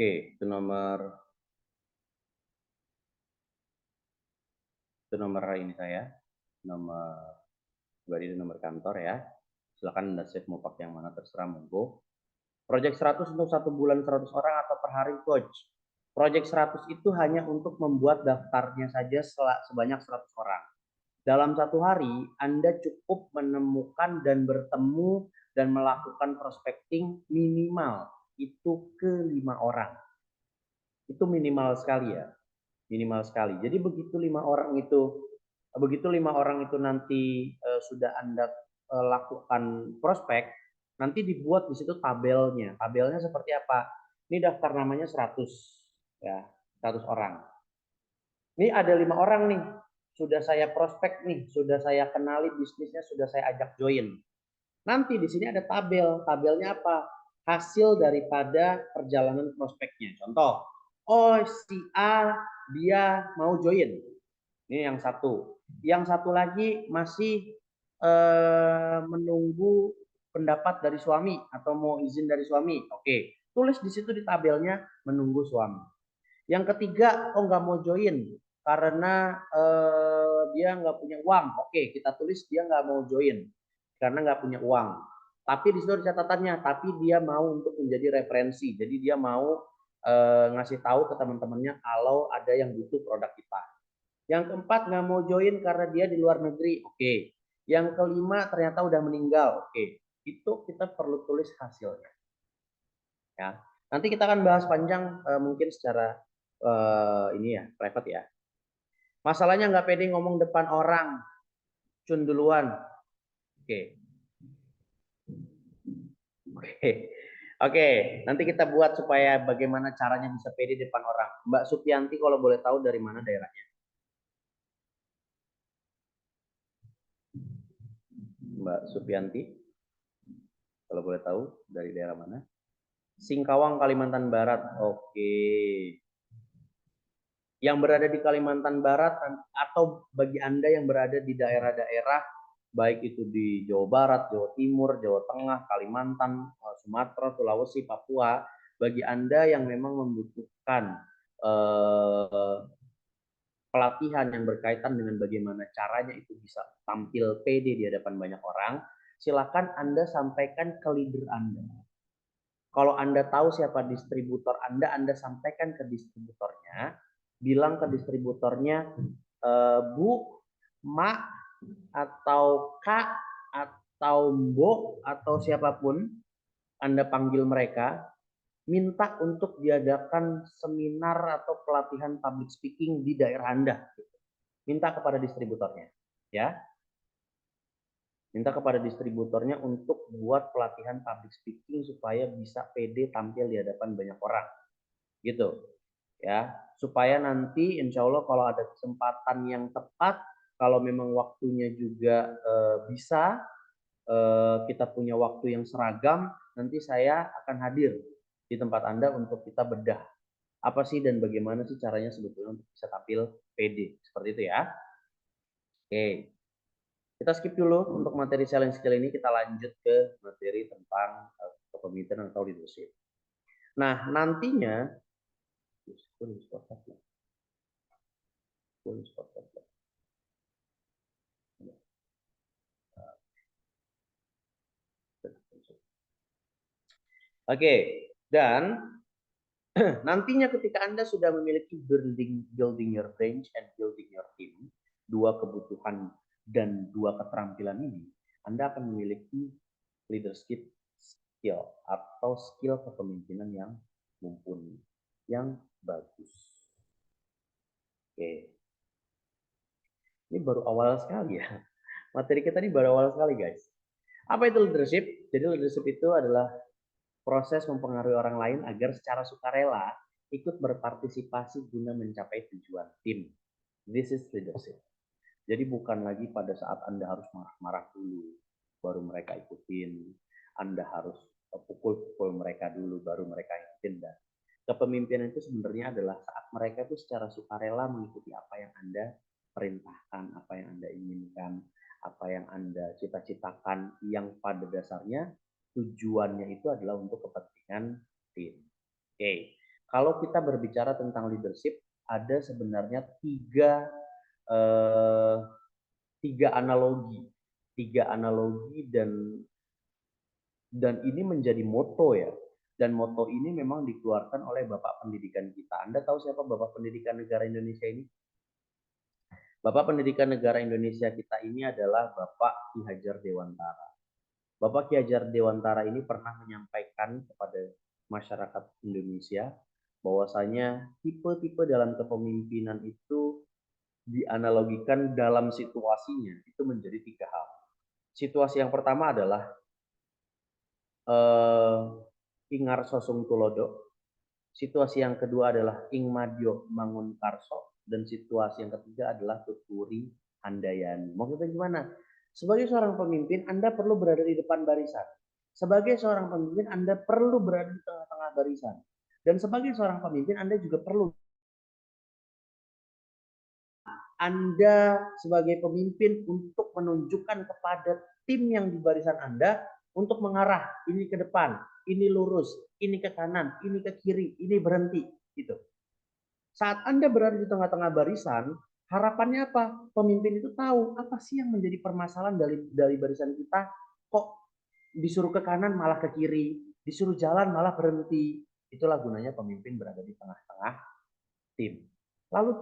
Oke, itu nomor ini saya, nomor pribadi dan nomor kantor ya. Silakan Anda save mau pakai yang mana terserah monggo. Project 100 untuk 1 bulan 100 orang atau per hari coach. Project 100 itu hanya untuk membuat daftarnya saja sebanyak 100 orang. Dalam 1 hari, Anda cukup menemukan dan bertemu dan melakukan prospecting minimal itu ke 5 orang. Itu minimal sekali ya. Minimal sekali. Jadi begitu 5 orang itu nanti sudah Anda lakukan prospek, nanti dibuat di situ tabelnya. Tabelnya seperti apa? Ini daftar namanya 100 ya, 100 orang. Ini ada 5 orang nih, sudah saya prospek nih, sudah saya kenali bisnisnya, sudah saya ajak join. Nanti di sini ada tabel. Tabelnya apa? Hasil daripada perjalanan prospeknya. Contoh, oh si A dia mau join. Ini yang satu. Yang satu lagi masih menunggu pendapat dari suami atau mau izin dari suami. Oke, tulis di situ di tabelnya menunggu suami. Yang ketiga, oh nggak mau join karena dia nggak punya uang. Oke, kita tulis dia nggak mau join karena nggak punya uang. Tapi di situ catatannya, tapi dia mau untuk menjadi referensi. Jadi dia mau ngasih tahu ke teman-temannya kalau ada yang butuh produk kita. Yang keempat nggak mau join karena dia di luar negeri. Oke. Yang kelima ternyata udah meninggal. Oke. Itu kita perlu tulis hasilnya. Ya. Nanti kita akan bahas panjang mungkin secara ini ya, private ya. Masalahnya nggak pede ngomong depan orang. Cun duluan. Oke. Oke. Oke, nanti kita buat supaya bagaimana caranya bisa pede depan orang. Mbak Supianti kalau boleh tahu dari mana daerahnya? Mbak Supianti, kalau boleh tahu dari daerah mana? Singkawang, Kalimantan Barat. Oke. Yang berada di Kalimantan Barat atau bagi Anda yang berada di daerah-daerah baik itu di Jawa Barat, Jawa Timur, Jawa Tengah, Kalimantan, Sumatera, Sulawesi, Papua, bagi Anda yang memang membutuhkan pelatihan yang berkaitan dengan bagaimana caranya itu bisa tampil pede di hadapan banyak orang, silakan Anda sampaikan ke leader Anda. Kalau Anda tahu siapa distributor Anda sampaikan ke distributornya, bilang ke distributornya, Bu, Mak, atau Kak, atau Mbok, atau siapapun Anda panggil mereka, minta untuk diadakan seminar atau pelatihan public speaking di daerah Anda. Minta kepada distributornya, ya. Minta kepada distributornya untuk buat pelatihan public speaking supaya bisa pede tampil di hadapan banyak orang, gitu ya, supaya nanti insya Allah kalau ada kesempatan yang tepat, kalau memang waktunya juga bisa, kita punya waktu yang seragam, nanti saya akan hadir di tempat Anda untuk kita bedah apa sih dan bagaimana sih caranya sebetulnya untuk bisa tampil pede seperti itu ya. Oke. Kita skip dulu untuk materi selling skill ini, kita lanjut ke materi tentang kepemimpinan atau leadership. Nah, nantinya Oke, dan nantinya ketika Anda sudah memiliki building your branch and building your team, dua kebutuhan dan dua keterampilan ini, Anda akan memiliki leadership skill atau skill kepemimpinan yang mumpuni, yang bagus. Oke. Ini baru awal sekali ya. Materi kita ini baru awal sekali guys. Apa itu leadership? Jadi leadership itu adalah proses mempengaruhi orang lain agar secara sukarela ikut berpartisipasi guna mencapai tujuan tim. This is leadership. Jadi bukan lagi pada saat Anda harus marah-marah dulu, baru mereka ikutin. Anda harus pukul-pukul mereka dulu, baru mereka ikutin. Dan kepemimpinan itu sebenarnya adalah saat mereka itu secara sukarela mengikuti apa yang Anda perintahkan, apa yang Anda inginkan, apa yang Anda cita-citakan, yang pada dasarnya tujuannya itu adalah untuk kepentingan tim. Oke. Kalau kita berbicara tentang leadership, ada sebenarnya tiga analogi, dan ini menjadi moto ya. Dan moto ini memang dikeluarkan oleh Bapak Pendidikan kita. Anda tahu siapa Bapak Pendidikan Negara Indonesia ini? Bapak Pendidikan Negara Indonesia kita ini adalah Bapak Ki Hajar Dewantara. Bapak Ki Hajar Dewantara ini pernah menyampaikan kepada masyarakat Indonesia bahwasanya tipe-tipe dalam kepemimpinan itu dianalogikan dalam situasinya itu menjadi tiga hal. Situasi yang pertama adalah Ingar Sosung Tulodo. Situasi yang kedua adalah Ing Madyo Mangun Karso. Dan situasi yang ketiga adalah Tuturi Handayani. Maksudnya gimana? Sebagai seorang pemimpin, Anda perlu berada di depan barisan. Sebagai seorang pemimpin, Anda perlu berada di tengah-tengah barisan. Dan sebagai seorang pemimpin, Anda juga perlu Anda sebagai pemimpin untuk menunjukkan kepada tim yang di barisan Anda untuk mengarah ini ke depan, ini lurus, ini ke kanan, ini ke kiri, ini berhenti gitu. Saat Anda berada di tengah-tengah barisan, harapannya apa? Pemimpin itu tahu apa sih yang menjadi permasalahan dari barisan kita. Kok disuruh ke kanan malah ke kiri, disuruh jalan malah berhenti. Itulah gunanya pemimpin berada di tengah-tengah tim. Lalu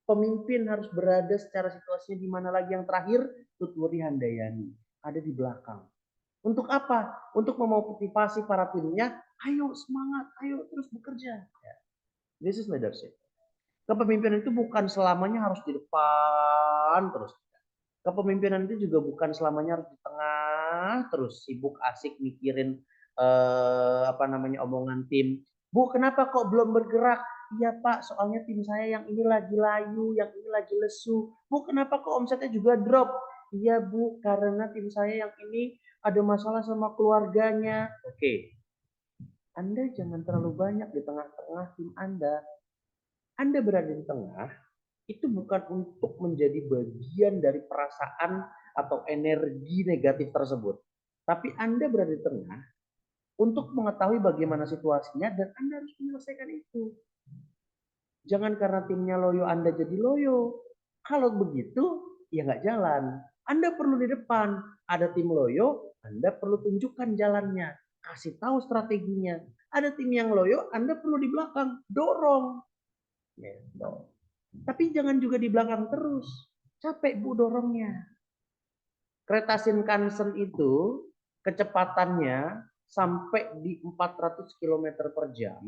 pemimpin harus berada secara situasinya di mana lagi yang terakhir? Tuturi Handayani ada di belakang. Untuk apa? Untuk memotivasi para timnya, ayo semangat, ayo terus bekerja. This is leadership. Kepemimpinan itu bukan selamanya harus di depan terus. Kepemimpinan itu juga bukan selamanya harus di tengah terus sibuk asik mikirin omongan tim. Bu, kenapa kok belum bergerak? Iya Pak, soalnya tim saya yang ini lagi layu, yang ini lagi lesu. Bu, kenapa kok omsetnya juga drop? Iya Bu, karena tim saya yang ini ada masalah sama keluarganya. Oke, Anda jangan terlalu banyak di tengah-tengah tim Anda. Anda berada di tengah, itu bukan untuk menjadi bagian dari perasaan atau energi negatif tersebut. Tapi Anda berada di tengah untuk mengetahui bagaimana situasinya dan Anda harus menyelesaikan itu. Jangan karena timnya loyo Anda jadi loyo. Kalau begitu ya nggak jalan. Anda perlu di depan. Ada tim loyo, Anda perlu tunjukkan jalannya. Kasih tahu strateginya. Ada tim yang loyo, Anda perlu di belakang. Dorong. Gitu. Tapi jangan juga di belakang terus. Capek Bu dorongnya. Kereta Shinkansen itu kecepatannya sampai di 400 km per jam.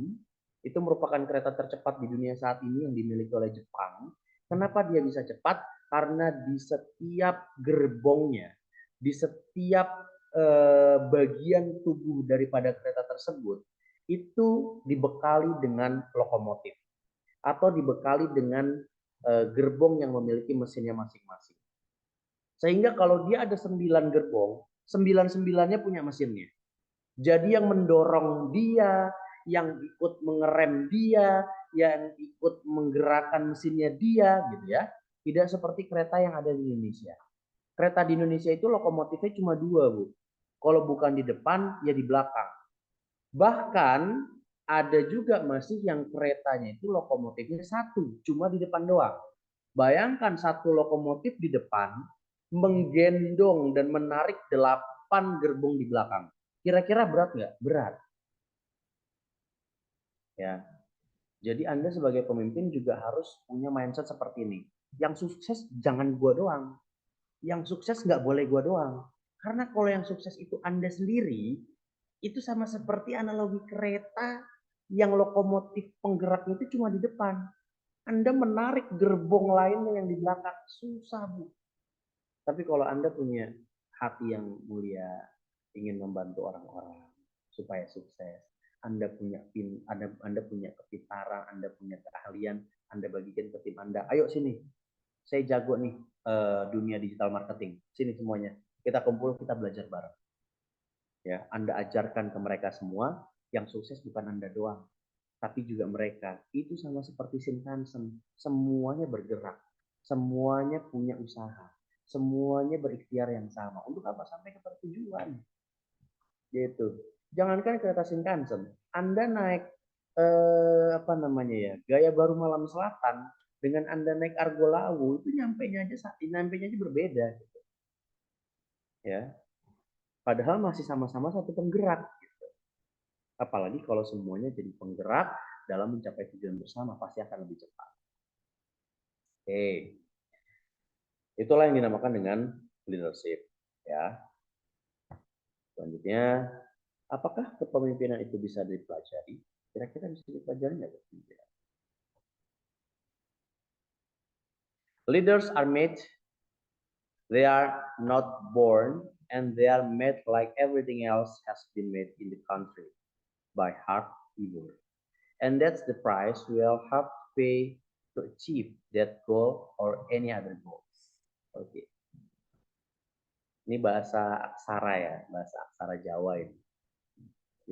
Itu merupakan kereta tercepat di dunia saat ini yang dimiliki oleh Jepang. Kenapa dia bisa cepat? Karena di setiap gerbongnya, di setiap bagian tubuh daripada kereta tersebut, itu dibekali dengan lokomotif atau dibekali dengan gerbong yang memiliki mesinnya masing-masing. Sehingga kalau dia ada 9 gerbong, 9-9-nya punya mesinnya. Jadi yang mendorong dia, yang ikut mengerem dia, yang ikut menggerakkan mesinnya dia gitu ya. Tidak seperti kereta yang ada di Indonesia. Kereta di Indonesia itu lokomotifnya cuma 2, Bu. Kalau bukan di depan, ya di belakang. Bahkan ada juga masih yang keretanya itu lokomotifnya 1, cuma di depan doang. Bayangkan 1 lokomotif di depan menggendong dan menarik 8 gerbong di belakang. Kira-kira berat nggak? Berat. Ya. Jadi Anda sebagai pemimpin juga harus punya mindset seperti ini. Yang sukses jangan gua doang. Yang sukses nggak boleh gua doang. Karena kalau yang sukses itu Anda sendiri, itu sama seperti analogi kereta yang lokomotif penggeraknya itu cuma di depan. Anda menarik gerbong lainnya yang di belakang. Susah, Bu. Tapi kalau Anda punya hati yang mulia, ingin membantu orang-orang supaya sukses, Anda punya Anda punya kepintaran, Anda punya keahlian, Anda bagikan ke tim Anda. Ayo sini, saya jago nih dunia digital marketing. Sini semuanya, kita kumpul, kita belajar bareng. Ya, Anda ajarkan ke mereka semua, yang sukses bukan Anda doang, tapi juga mereka. Itu sama seperti Shinkansen, semuanya bergerak, semuanya punya usaha, semuanya berikhtiar yang sama. Untuk apa? Sampai ke tujuan. Gitu. Jangankan kereta Shinkansen, Anda naik apa namanya ya, gaya baru malam selatan dengan Anda naik Argo Lawu itu nyampenya aja berbeda gitu. Ya. Padahal masih sama-sama satu penggerak gitu. Apalagi kalau semuanya jadi penggerak dalam mencapai tujuan bersama pasti akan lebih cepat. Oke. Itulah yang dinamakan dengan leadership ya. Selanjutnya, apakah kepemimpinan itu bisa dipelajari? Kira-kira bisa dipelajari nggak kepemimpinan? Leaders are made, they are not born, and they are made like everything else has been made in the country by hard labor. And that's the price we'll have to pay to achieve that goal or any other goals. Oke. Okay. Ini bahasa aksara ya, bahasa aksara Jawa ini.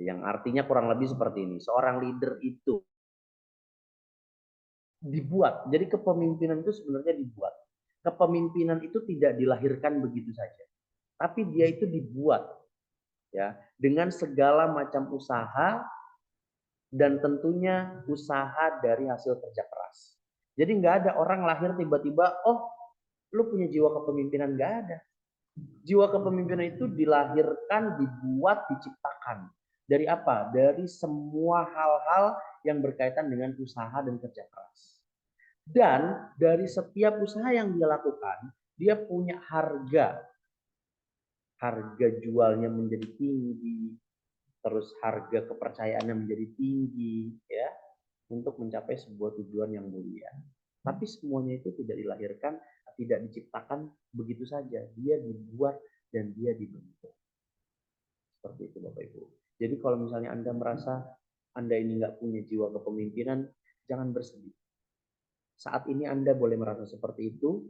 Yang artinya kurang lebih seperti ini. Seorang leader itu dibuat. Jadi kepemimpinan itu sebenarnya dibuat. Kepemimpinan itu tidak dilahirkan begitu saja. Tapi dia itu dibuat ya dengan segala macam usaha dan tentunya usaha dari hasil kerja keras. Jadi nggak ada orang lahir tiba-tiba, oh lu punya jiwa kepemimpinan, nggak ada. Jiwa kepemimpinan itu dilahirkan, dibuat, diciptakan. Dari apa? Dari semua hal-hal yang berkaitan dengan usaha dan kerja keras. Dan dari setiap usaha yang dia lakukan, dia punya harga. Harga jualnya menjadi tinggi, terus harga kepercayaannya menjadi tinggi, ya, untuk mencapai sebuah tujuan yang mulia. Tapi semuanya itu tidak dilahirkan, tidak diciptakan begitu saja. Dia dibuat dan dia dibentuk. Seperti itu Bapak Ibu. Jadi kalau misalnya Anda merasa Anda ini nggak punya jiwa kepemimpinan, jangan bersedih. Saat ini Anda boleh merasa seperti itu,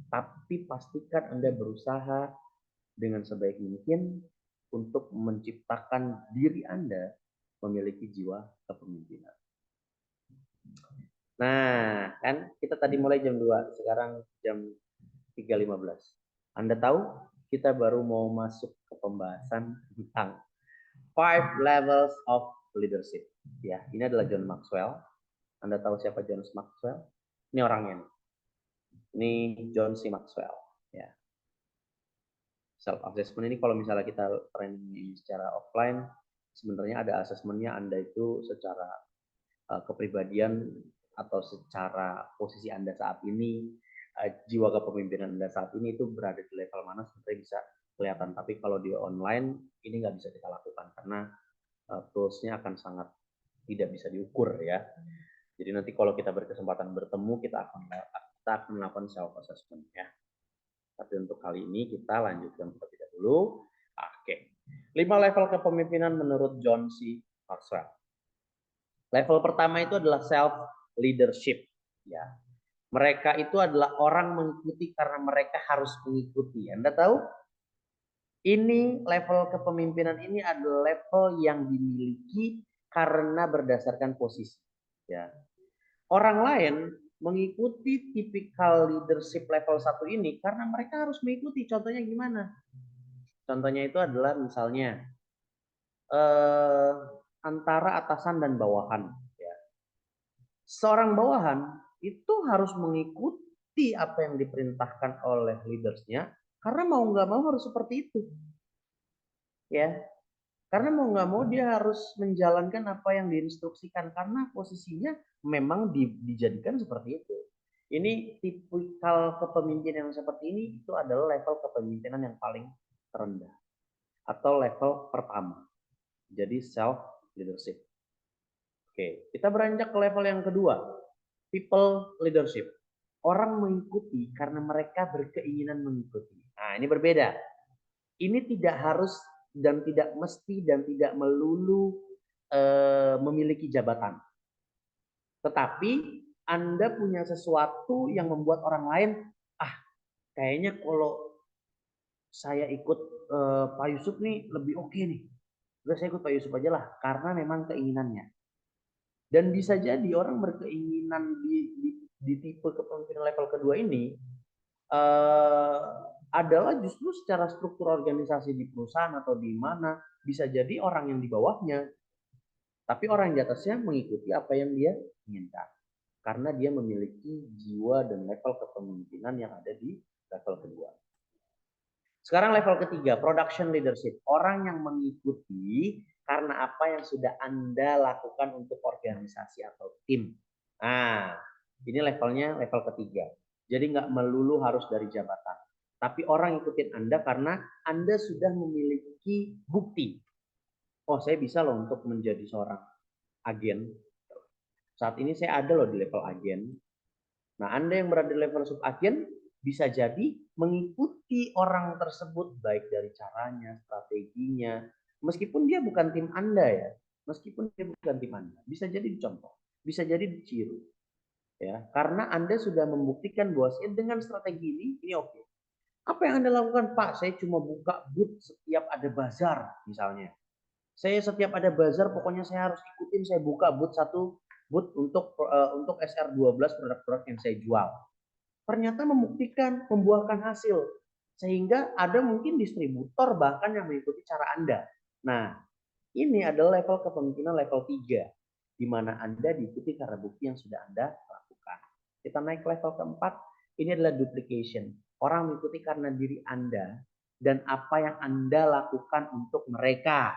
tapi pastikan Anda berusaha dengan sebaik mungkin untuk menciptakan diri Anda memiliki jiwa kepemimpinan. Nah, kan kita tadi mulai jam 2, sekarang jam 3.15. Anda tahu kita baru mau masuk ke pembahasan tentang 5 levels of leadership. Ya, ini adalah John Maxwell. Anda tahu siapa John Maxwell? Ini orangnya nih. Ini John C. Maxwell. Ya. Self assessment ini kalau misalnya kita training secara offline, sebenarnya ada asesmennya Anda itu secara kepribadian atau secara posisi Anda saat ini, jiwa kepemimpinan Anda saat ini itu berada di level mana sebenarnya bisa kelihatan. Tapi kalau di online ini nggak bisa kita lakukan karena tools-nya akan sangat tidak bisa diukur ya. Jadi nanti kalau kita berkesempatan bertemu kita akan melakukan self assessment ya. Tapi untuk kali ini kita lanjutkan terlebih dahulu. Oke. 5 level kepemimpinan menurut John C. Maxwell. Level pertama itu adalah self leadership ya. Mereka itu adalah orang mengikuti karena mereka harus mengikuti. Anda tahu? Ini level kepemimpinan ini adalah level yang dimiliki karena berdasarkan posisi ya. Orang lain mengikuti tipikal leadership level 1 ini karena mereka harus mengikuti. Contohnya gimana? Contohnya itu adalah misalnya antara atasan dan bawahan. Ya. Seorang bawahan itu harus mengikuti apa yang diperintahkan oleh leadersnya karena mau nggak mau harus seperti itu. Ya, karena mau nggak mau dia harus menjalankan apa yang diinstruksikan karena posisinya memang dijadikan seperti itu. Ini tipikal kepemimpinan yang seperti ini itu adalah level kepemimpinan yang paling terendah atau level pertama. Jadi self leadership. Oke, kita beranjak ke level yang kedua, people leadership. Orang mengikuti karena mereka berkeinginan mengikuti. Nah, ini berbeda. Ini tidak harus dan tidak mesti dan tidak melulu memiliki jabatan. Tetapi Anda punya sesuatu yang membuat orang lain, kayaknya kalau saya ikut Pak Yusuf nih lebih oke nih. Udah saya ikut Pak Yusuf aja lah, karena memang keinginannya. Dan bisa jadi orang berkeinginan di tipe kepemimpinan level kedua ini adalah justru secara struktur organisasi di perusahaan atau di mana bisa jadi orang yang di bawahnya Tapi orang di atasnya mengikuti apa yang dia inginkan. Karena dia memiliki jiwa dan level kepemimpinan yang ada di level kedua. Sekarang level ketiga, production leadership. Orang yang mengikuti karena apa yang sudah Anda lakukan untuk organisasi atau tim. Nah, ini levelnya level ketiga. Jadi nggak melulu harus dari jabatan. Tapi orang ikutin Anda karena Anda sudah memiliki bukti. Oh, saya bisa loh untuk menjadi seorang agen. Saat ini saya ada loh di level agen. Nah, Anda yang berada di level subagen bisa jadi mengikuti orang tersebut baik dari caranya, strateginya, meskipun dia bukan tim Anda ya, meskipun dia bukan tim Anda, bisa jadi dicontoh, bisa jadi ditiru, ya, karena Anda sudah membuktikan bahwa dengan strategi ini oke. Apa yang Anda lakukan, Pak? Saya cuma buka booth setiap ada bazar, misalnya. Saya setiap ada bazar, pokoknya saya harus ikutin, saya buka booth satu booth untuk SR12 produk-produk yang saya jual. Ternyata membuktikan, membuahkan hasil. Sehingga ada mungkin distributor bahkan yang mengikuti cara Anda. Nah, ini adalah level kepemimpinan level 3, di mana Anda diikuti karena bukti yang sudah Anda lakukan. Kita naik level keempat, ini adalah duplication. Orang mengikuti karena diri Anda dan apa yang Anda lakukan untuk mereka.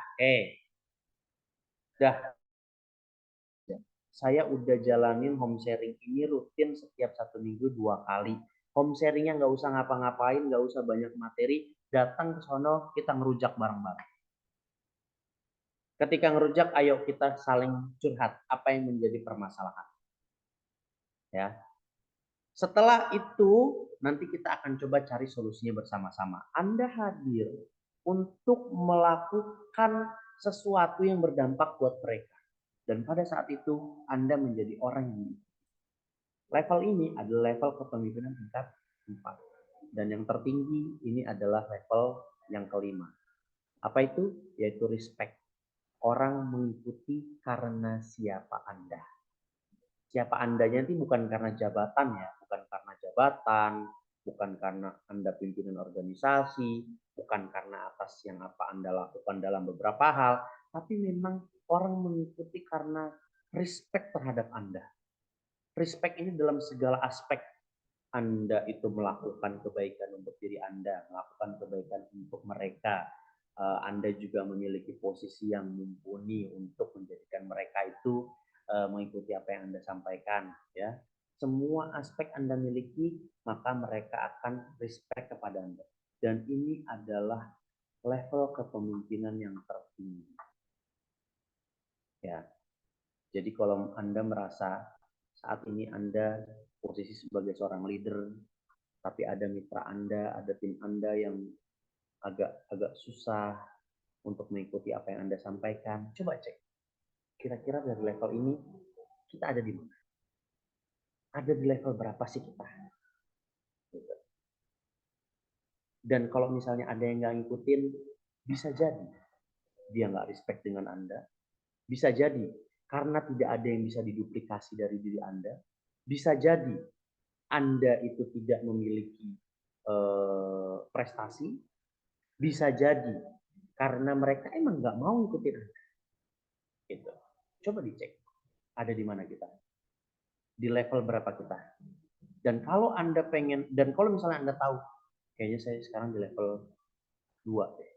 Saya udah jalanin home sharing ini rutin setiap 1 minggu 2 kali. Home sharingnya nggak usah ngapa-ngapain, nggak usah banyak materi, datang ke sono kita ngerujak bareng-bareng. Ketika ngerujak, ayo kita saling curhat apa yang menjadi permasalahan. Ya. Setelah itu nanti kita akan coba cari solusinya bersama-sama. Anda hadir untuk melakukan sesuatu yang berdampak buat mereka. Dan pada saat itu Anda menjadi orang yang level ini adalah level kepemimpinan tingkat 4. Dan yang tertinggi ini adalah level yang kelima. Apa itu? Yaitu respect. Orang mengikuti karena siapa Anda. Siapa Andanya itu bukan karena jabatan ya, bukan karena jabatan, bukan karena Anda pimpinan organisasi, bukan karena atas yang apa Anda lakukan dalam beberapa hal, tapi memang orang mengikuti karena respect terhadap Anda. Respect ini dalam segala aspek. Anda itu melakukan kebaikan untuk diri Anda, melakukan kebaikan untuk mereka. Anda juga memiliki posisi yang mumpuni untuk menjadikan mereka itu mengikuti apa yang Anda sampaikan. Ya, semua aspek Anda miliki, maka mereka akan respect kepada Anda. Dan ini adalah level kepemimpinan yang tertinggi. Ya, jadi kalau Anda merasa saat ini Anda posisi sebagai seorang leader, tapi ada mitra Anda, ada tim Anda yang agak susah untuk mengikuti apa yang Anda sampaikan, coba cek. Kira-kira dari level ini kita ada di mana? Ada di level berapa sih kita? Dan kalau misalnya ada yang nggak ngikutin, bisa jadi dia nggak respect dengan Anda. Bisa jadi karena tidak ada yang bisa diduplikasi dari diri Anda. Bisa jadi Anda itu tidak memiliki prestasi. Bisa jadi karena mereka emang nggak mau ngikutin Anda. Gitu. Coba dicek ada di mana kita, di level berapa kita. Dan kalau Anda pengen, dan kalau misalnya Anda tahu, kayaknya saya sekarang di level 2 deh.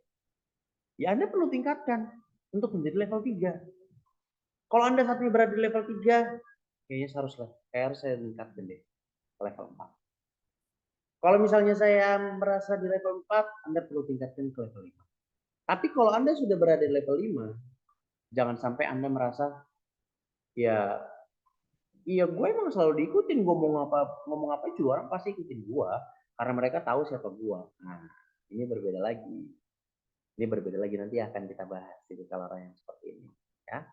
Ya Anda perlu tingkatkan untuk menjadi level 3. Kalau Anda saat ini berada di level 3, kayaknya harus saya tingkatkan deh ke level 4. Kalau misalnya saya merasa di level 4, Anda perlu tingkatkan ke level 5. Tapi kalau Anda sudah berada di level 5, jangan sampai Anda merasa, ya iya gue emang selalu diikutin, gue mau ngomong apa juga orang pasti ikutin gue karena mereka tahu siapa gue. Nah, ini berbeda lagi. Ini berbeda lagi, nanti akan kita bahas tipikal orang yang seperti ini, ya.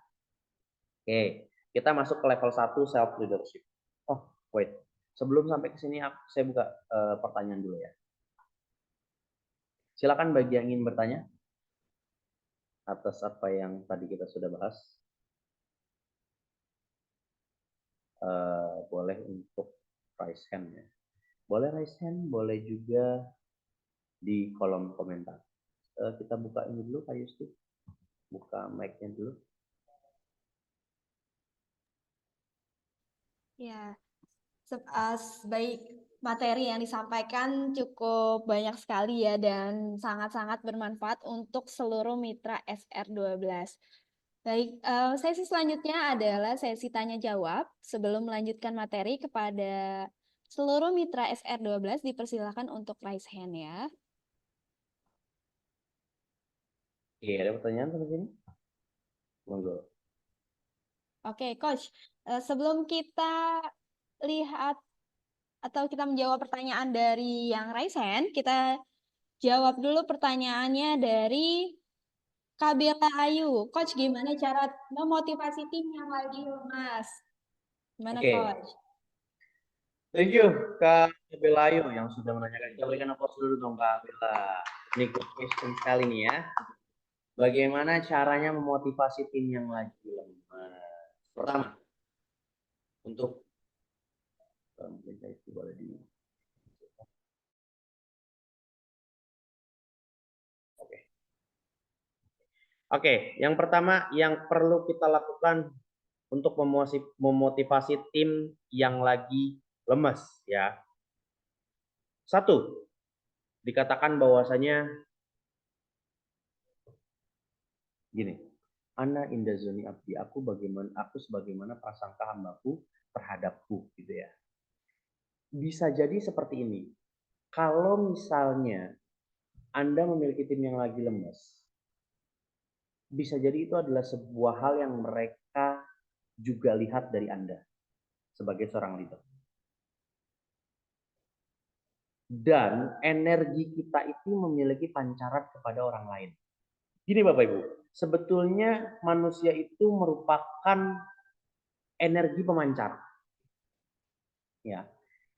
Oke, kita masuk ke level 1 self leadership. Oh, wait. Sebelum sampai ke sini saya buka pertanyaan dulu ya. Silakan bagi yang ingin bertanya atas apa yang tadi kita sudah bahas. Boleh untuk raise hand ya. Boleh raise hand, boleh juga di kolom komentar. Kita buka ini dulu Pak Yusti. Buka mic-nya dulu. Ya, baik materi yang disampaikan cukup banyak sekali ya dan sangat-sangat bermanfaat untuk seluruh mitra SR12. Baik, sesi selanjutnya adalah sesi tanya jawab. Sebelum melanjutkan materi kepada seluruh mitra SR12 dipersilakan untuk raise hand ya. Oke, ada pertanyaan sampai sini? Monggo. Oke, Coach. Sebelum kita lihat atau kita menjawab pertanyaan dari yang raise hand, kita jawab dulu pertanyaannya dari Kabila Ayu. Coach, gimana cara memotivasi tim yang lagi lemas? Gimana, Oke, Coach? thank you Kak Belayu yang sudah menanyakan. Kita berikan applause dulu dong Kak Bella. Ini good question sekali nih ya. Bagaimana caranya memotivasi tim yang lagi lemah? Pertama, untuk mungkin saya itu boleh di. Oke. Oke, yang pertama yang perlu kita lakukan untuk memotivasi tim yang lagi lemas ya. Satu, dikatakan bahwasanya gini, ana inda zoni abdi, aku sebagaimana prasangka hambaku terhadapku gitu ya. Bisa jadi seperti ini. Kalau misalnya Anda memiliki tim yang lagi lemas, bisa jadi itu adalah sebuah hal yang mereka juga lihat dari Anda sebagai seorang leader. Dan energi kita itu memiliki pancaran kepada orang lain. Gini Bapak Ibu, sebetulnya manusia itu merupakan energi pemancar. Ya,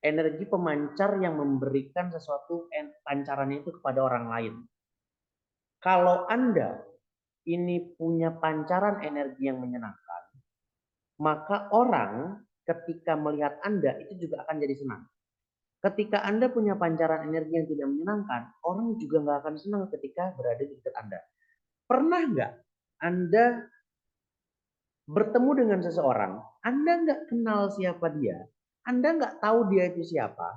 energi pemancar yang memberikan sesuatu pancarannya itu kepada orang lain. Kalau Anda ini punya pancaran energi yang menyenangkan, maka orang ketika melihat Anda itu juga akan jadi senang. Ketika Anda punya pancaran energi yang tidak menyenangkan, orang juga nggak akan senang ketika berada di dekat Anda. Pernah nggak Anda bertemu dengan seseorang, Anda nggak kenal siapa dia, Anda nggak tahu dia itu siapa,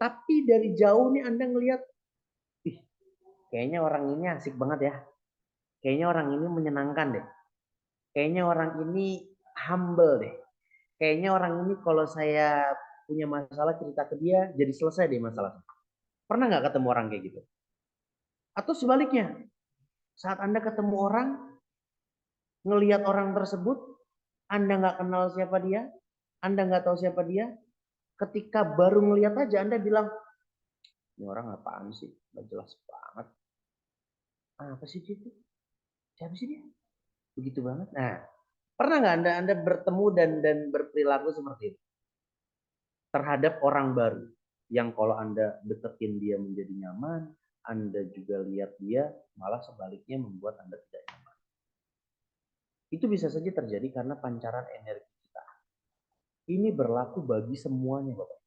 tapi dari jauh nih Anda ngelihat, ih, kayaknya orang ini asik banget ya, kayaknya orang ini menyenangkan deh, kayaknya orang ini humble deh, kayaknya orang ini kalau saya punya masalah cerita ke dia, jadi selesai deh masalahnya. Pernah nggak ketemu orang kayak gitu? Atau sebaliknya, saat Anda ketemu orang, ngelihat orang tersebut, Anda nggak kenal siapa dia, Anda nggak tahu siapa dia, ketika baru ngelihat aja Anda bilang, ini orang apaan sih? Gak jelas banget. Apa sih itu? Siapa sih dia? Begitu banget. Nah, pernah nggak Anda bertemu dan berperilaku seperti itu terhadap orang baru yang kalau Anda deketin dia menjadi nyaman, Anda juga lihat dia malah sebaliknya membuat Anda tidak nyaman. Itu bisa saja terjadi karena pancaran energi kita. Ini berlaku bagi semuanya, Bapak.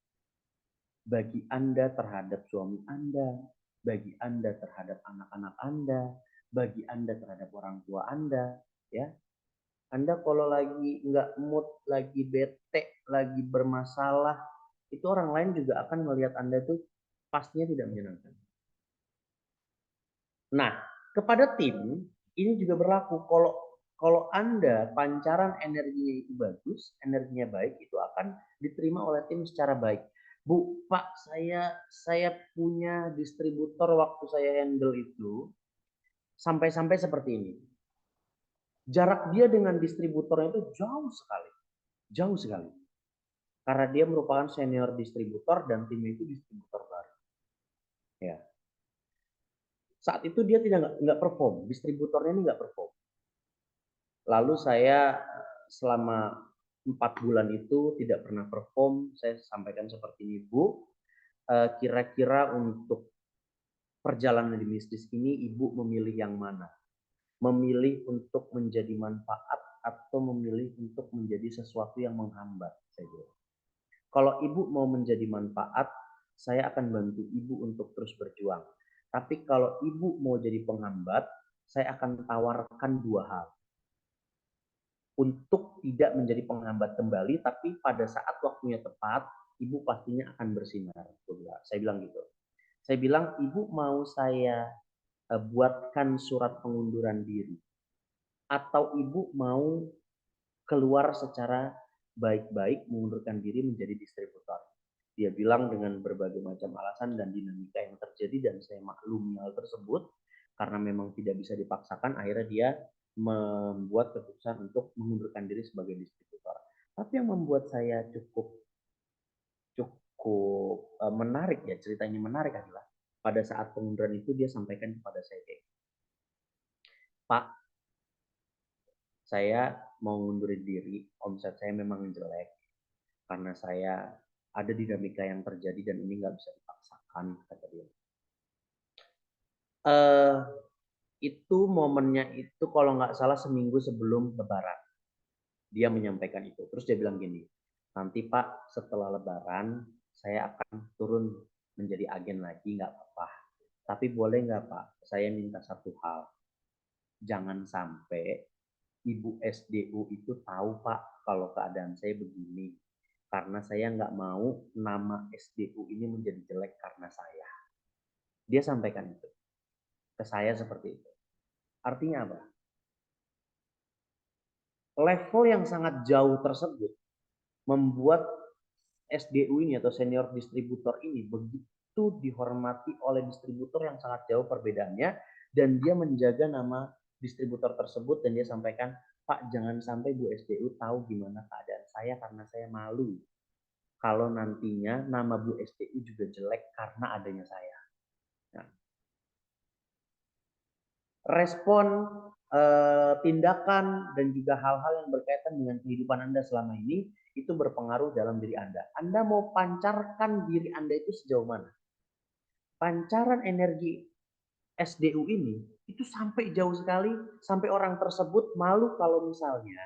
Bagi Anda terhadap suami Anda, bagi Anda terhadap anak-anak Anda, bagi Anda terhadap orang tua Anda, ya. Anda kalau lagi nggak mood, lagi bete, lagi bermasalah, itu orang lain juga akan melihat Anda tuh pastinya tidak menyenangkan. Nah, kepada tim ini juga berlaku. Kalau Anda pancaran energinya itu bagus, energinya baik, itu akan diterima oleh tim secara baik. Bu, Pak, saya punya distributor waktu saya handle itu sampai-sampai seperti ini. Jarak dia dengan distributornya itu jauh sekali. Jauh sekali. Karena dia merupakan senior distributor dan timnya itu distributor baru. Ya. Saat itu dia nggak perform, distributornya ini nggak perform. Lalu saya selama 4 bulan itu tidak pernah perform. Saya sampaikan seperti ini, Bu. Kira-kira untuk perjalanan di bisnis ini Ibu memilih yang mana? Memilih untuk menjadi manfaat atau memilih untuk menjadi sesuatu yang menghambat? Saya bilang. Kalau Ibu mau menjadi manfaat, saya akan bantu Ibu untuk terus berjuang. Tapi kalau Ibu mau jadi penghambat, saya akan tawarkan dua hal. untuk tidak menjadi penghambat kembali, tapi pada saat waktunya tepat, ibu pastinya akan bersinar. Saya bilang gitu. Saya bilang, ibu mau saya buatkan surat pengunduran diri, atau ibu mau keluar secara baik-baik mengundurkan diri menjadi distributor. Dia bilang dengan berbagai macam alasan dan dinamika yang terjadi, dan saya maklumi hal tersebut karena memang tidak bisa dipaksakan. Akhirnya dia membuat keputusan untuk mengundurkan diri sebagai distributor. Tapi yang membuat saya cukup menarik ya, ceritanya menarik adalah pada saat pengunduran itu dia sampaikan kepada saya kayak, Pak, saya mau ngundurin diri, omset saya memang jelek karena saya ada dinamika yang terjadi dan ini nggak bisa dipaksakan, kata dia. Itu momennya itu kalau nggak salah seminggu sebelum Lebaran. Dia menyampaikan itu. Terus dia bilang gini, nanti Pak setelah Lebaran saya akan turun menjadi agen lagi, nggak apa-apa. Tapi boleh nggak Pak, saya minta satu hal. Jangan sampai Ibu SDU itu tahu Pak kalau keadaan saya begini. Karena saya nggak mau nama SDU ini menjadi jelek karena saya. Dia sampaikan itu ke saya seperti itu. Artinya apa? Level yang sangat jauh tersebut membuat SDU ini atau senior distributor ini begitu dihormati oleh distributor yang sangat jauh perbedaannya, dan dia menjaga nama distributor tersebut, dan dia sampaikan, Pak jangan sampai Bu SDU tahu gimana keadaan saya karena saya malu kalau nantinya nama Bu SDU juga jelek karena adanya saya. Nah, respon, tindakan, dan juga hal-hal yang berkaitan dengan kehidupan Anda selama ini itu berpengaruh dalam diri Anda. Anda mau pancarkan diri Anda itu sejauh mana? Pancaran energi SDU ini itu sampai jauh sekali, sampai orang tersebut malu kalau misalnya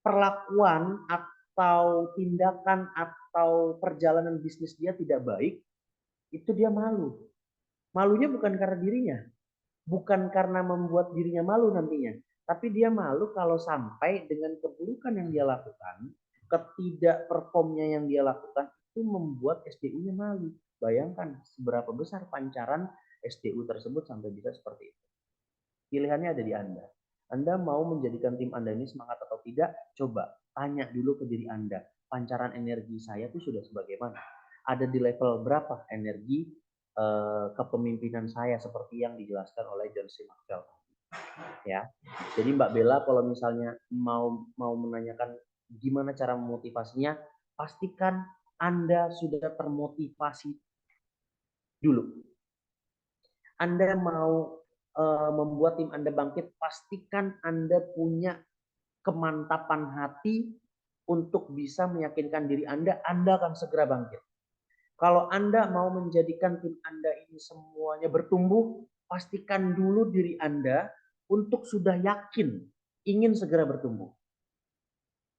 perlakuan atau tindakan atau perjalanan bisnis dia tidak baik, itu dia malu. Malunya bukan karena dirinya, bukan karena membuat dirinya malu nantinya, tapi dia malu kalau sampai dengan keburukan yang dia lakukan, ketidakperformnya yang dia lakukan itu membuat SDU-nya malu. Bayangkan seberapa besar pancaran SDU tersebut sampai bisa seperti itu. Pilihannya ada di Anda. Anda mau menjadikan tim Anda ini semangat atau tidak? Coba tanya dulu ke diri Anda. Pancaran energi saya itu sudah sebagaimana? Ada di level berapa energi kepemimpinan saya seperti yang dijelaskan oleh John C. Maxwell? Ya. Jadi Mbak Bella kalau misalnya mau menanyakan gimana cara memotivasinya, pastikan Anda sudah termotivasi dulu. Anda mau membuat tim Anda bangkit, pastikan Anda punya kemantapan hati untuk bisa meyakinkan diri Anda akan segera bangkit. Kalau Anda mau menjadikan tim Anda ini semuanya bertumbuh, pastikan dulu diri Anda untuk sudah yakin ingin segera bertumbuh.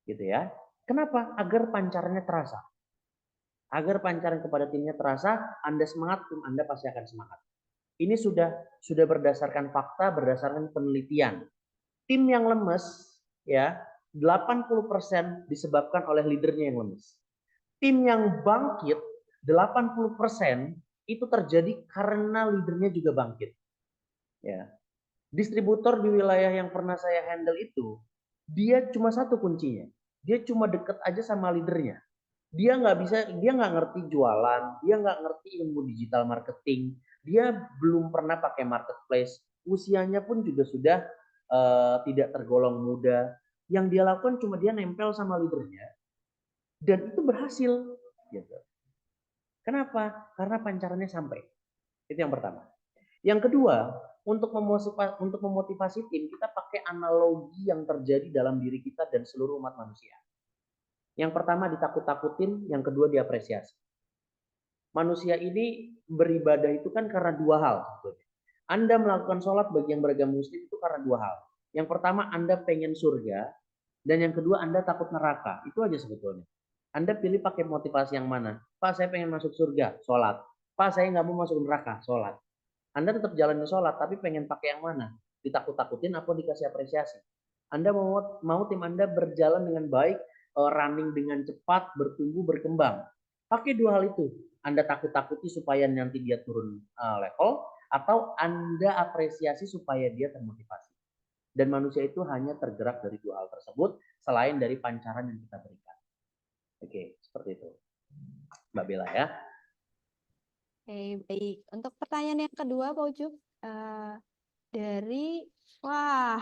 Gitu ya. Kenapa? Agar pancarannya terasa. Agar pancaran kepada timnya terasa, Anda semangat, tim Anda pasti akan semangat. Ini sudah berdasarkan fakta, berdasarkan penelitian. Tim yang lemes ya 80% disebabkan oleh leadernya yang lemes. Tim yang bangkit 80% itu terjadi karena leadernya juga bangkit. Ya. Distributor di wilayah yang pernah saya handle itu, dia cuma satu kuncinya. Dia cuma deket aja sama leadernya. Dia nggak ngerti jualan, dia nggak ngerti ilmu digital marketing, dia belum pernah pakai marketplace, usianya pun juga sudah tidak tergolong muda. Yang dia lakukan cuma dia nempel sama leadernya, dan itu berhasil. Gitu. Kenapa? Karena pancarannya sampai. Itu yang pertama. Yang kedua, untuk memotivasi tim, kita pakai analogi yang terjadi dalam diri kita dan seluruh umat manusia. Yang pertama ditakut-takutin, yang kedua diapresiasi. Manusia ini beribadah itu kan karena dua hal sebetulnya. Anda melakukan sholat bagi yang beragama muslim itu karena dua hal. Yang pertama Anda pengen surga, dan yang kedua Anda takut neraka. Itu aja sebetulnya. Anda pilih pakai motivasi yang mana? Pak saya pengen masuk surga, sholat. Pak saya nggak mau masuk neraka, sholat. Anda tetap jalanin sholat, tapi pengen pakai yang mana? Ditakut-takutin apa dikasih apresiasi? Anda mau tim Anda berjalan dengan baik, running dengan cepat, bertumbuh, berkembang. Pakai dua hal itu. Anda takut-takuti supaya nanti dia turun level, atau Anda apresiasi supaya dia termotivasi. Dan manusia itu hanya tergerak dari dua hal tersebut, selain dari pancaran yang kita berikan. Oke, seperti itu. Mbak Bella ya. Oke, baik. Untuk pertanyaan yang kedua, Pak Ucup, dari, wah,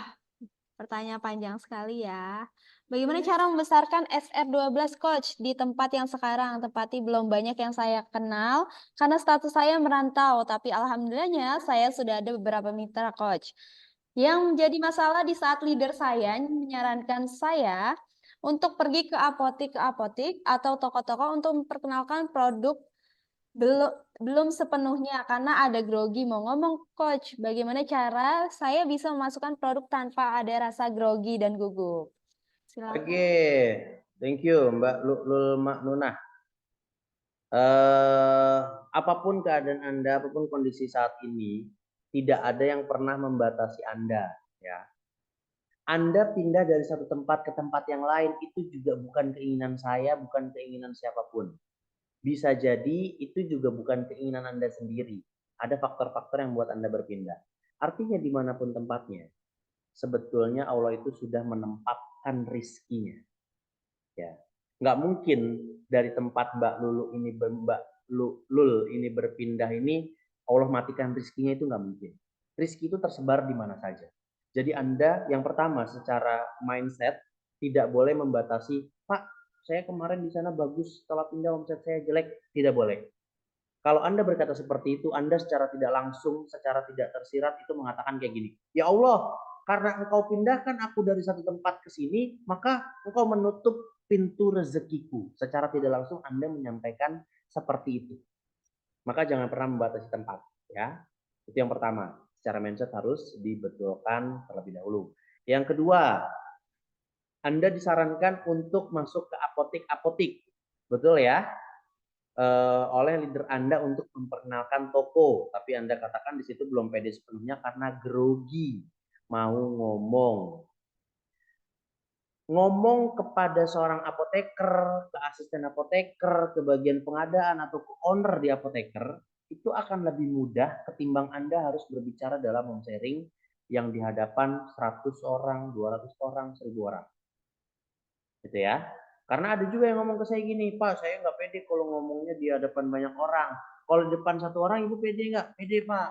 pertanyaan panjang sekali ya. Bagaimana cara membesarkan SR12 Coach di tempat yang sekarang? Tempatnya belum banyak yang saya kenal karena status saya merantau, tapi alhamdulillahnya saya sudah ada beberapa mitra Coach. Yang menjadi masalah di saat leader saya menyarankan saya untuk pergi ke apotik atau toko-toko untuk memperkenalkan produk belum sepenuhnya karena ada grogi mau ngomong coach, bagaimana cara saya bisa memasukkan produk tanpa ada rasa grogi dan gugup? Silakan. Oke, thank you Mbak Lul Nunah. Apapun keadaan Anda, apapun kondisi saat ini, tidak ada yang pernah membatasi Anda, ya. Anda pindah dari satu tempat ke tempat yang lain itu juga bukan keinginan saya, bukan keinginan siapapun. Bisa jadi itu juga bukan keinginan Anda sendiri. Ada faktor-faktor yang membuat Anda berpindah. Artinya dimanapun tempatnya, sebetulnya Allah itu sudah menempatkan rizkinya. Ya, nggak mungkin dari tempat Mbak Lul ini berpindah ini Allah matikan rizkinya, itu nggak mungkin. Rizki itu tersebar di mana saja. Jadi Anda yang pertama secara mindset tidak boleh membatasi, Pak, saya kemarin di sana bagus, setelah pindah omset saya jelek. Tidak boleh. Kalau Anda berkata seperti itu, Anda secara tidak langsung, secara tidak tersirat itu mengatakan kayak gini, ya Allah, karena engkau pindahkan aku dari satu tempat ke sini, maka engkau menutup pintu rezekiku. Secara tidak langsung Anda menyampaikan seperti itu. Maka jangan pernah membatasi tempat, ya. Itu yang pertama. Secara mindset harus dibetulkan terlebih dahulu. Yang kedua, Anda disarankan untuk masuk ke apotik-apotik. Betul ya? Oleh leader Anda untuk memperkenalkan toko, tapi Anda katakan di situ belum pede sepenuhnya karena grogi mau ngomong kepada seorang apoteker, ke asisten apoteker, ke bagian pengadaan atau ke owner di apoteker, itu akan lebih mudah ketimbang Anda harus berbicara dalam home sharing yang di hadapan 100 orang, 200 orang, 1000 orang. Gitu ya. Karena ada juga yang ngomong ke saya gini, Pak, saya nggak pede kalau ngomongnya di hadapan banyak orang. Kalau di depan satu orang, Ibu pede nggak? Pede, Pak.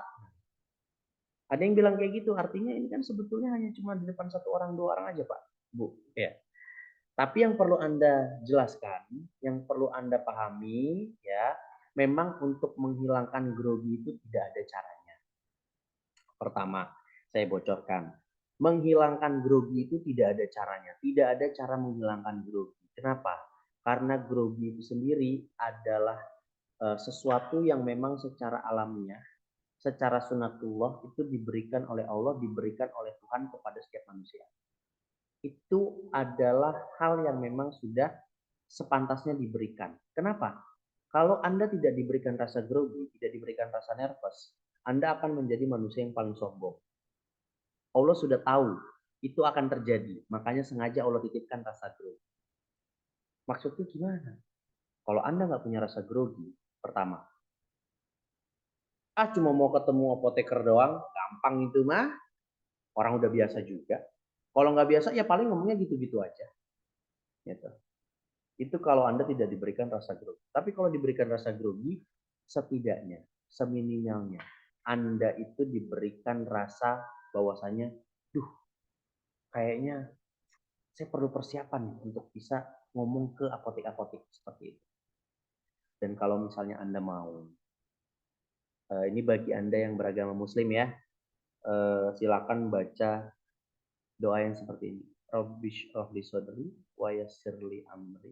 Ada yang bilang kayak gitu, artinya ini kan sebetulnya hanya cuma di depan satu orang, dua orang aja, Pak, Bu. Ya. Tapi yang perlu Anda jelaskan, yang perlu Anda pahami, ya, memang untuk menghilangkan grogi itu tidak ada caranya. Pertama, saya bocorkan. Menghilangkan grogi itu tidak ada caranya. Tidak ada cara menghilangkan grogi. Kenapa? Karena grogi itu sendiri adalah sesuatu yang memang secara alamiah, secara sunatullah itu diberikan oleh Allah, diberikan oleh Tuhan kepada setiap manusia. Itu adalah hal yang memang sudah sepantasnya diberikan. Kenapa? Kalau Anda tidak diberikan rasa grogi, tidak diberikan rasa nervous, Anda akan menjadi manusia yang paling sombong. Allah sudah tahu itu akan terjadi, makanya sengaja Allah titipkan rasa grogi. Maksudnya gimana? Kalau Anda nggak punya rasa grogi, pertama, cuma mau ketemu apoteker doang, gampang itu mah, orang udah biasa juga. Kalau nggak biasa ya paling ngomongnya gitu-gitu aja. Gitu. Itu kalau Anda tidak diberikan rasa grogi. Tapi kalau diberikan rasa grogi, setidaknya, seminimalnya, Anda itu diberikan rasa bahwasanya, duh, kayaknya saya perlu persiapan untuk bisa ngomong ke apotek-apotek seperti itu. Dan kalau misalnya Anda mau, ini bagi Anda yang beragama Muslim ya, silakan baca doa yang seperti ini. Rabbi shrah li sadri wa yassir li amri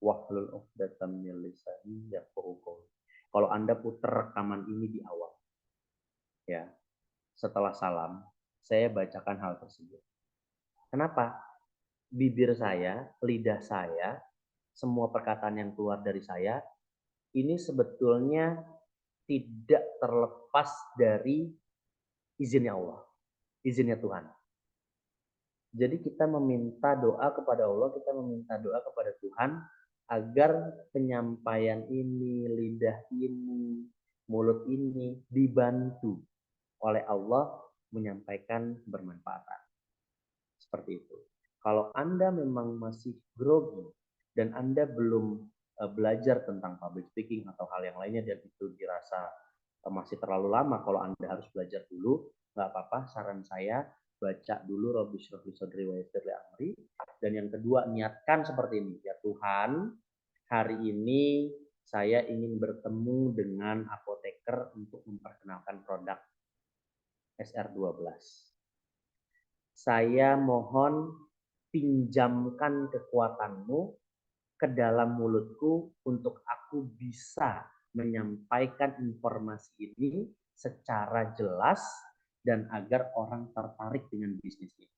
wahlul 'uqdatam min lisani yafqahu qawli. Kalau Anda putar rekaman ini di awal, ya, setelah salam, saya bacakan hal tersebut. Kenapa? Bibir saya, lidah saya, semua perkataan yang keluar dari saya, ini sebetulnya tidak terlepas dari izinnya Allah, izinnya Tuhan. Jadi kita meminta doa kepada Allah, kita meminta doa kepada Tuhan agar penyampaian ini, lidah ini, mulut ini dibantu oleh Allah menyampaikan bermanfaat. Seperti itu. Kalau Anda memang masih grogi dan Anda belum belajar tentang public speaking atau hal yang lainnya dan itu dirasa masih terlalu lama kalau Anda harus belajar dulu, nggak apa-apa. Saran saya baca dulu Rabbi Shrah li Sadri wa Yassir li Amri, dan yang kedua niatkan seperti ini, ya Tuhan, hari ini saya ingin bertemu dengan apoteker untuk memperkenalkan produk SR12. Saya mohon pinjamkan kekuatanmu ke dalam mulutku untuk aku bisa menyampaikan informasi ini secara jelas dan agar orang tertarik dengan bisnis ini.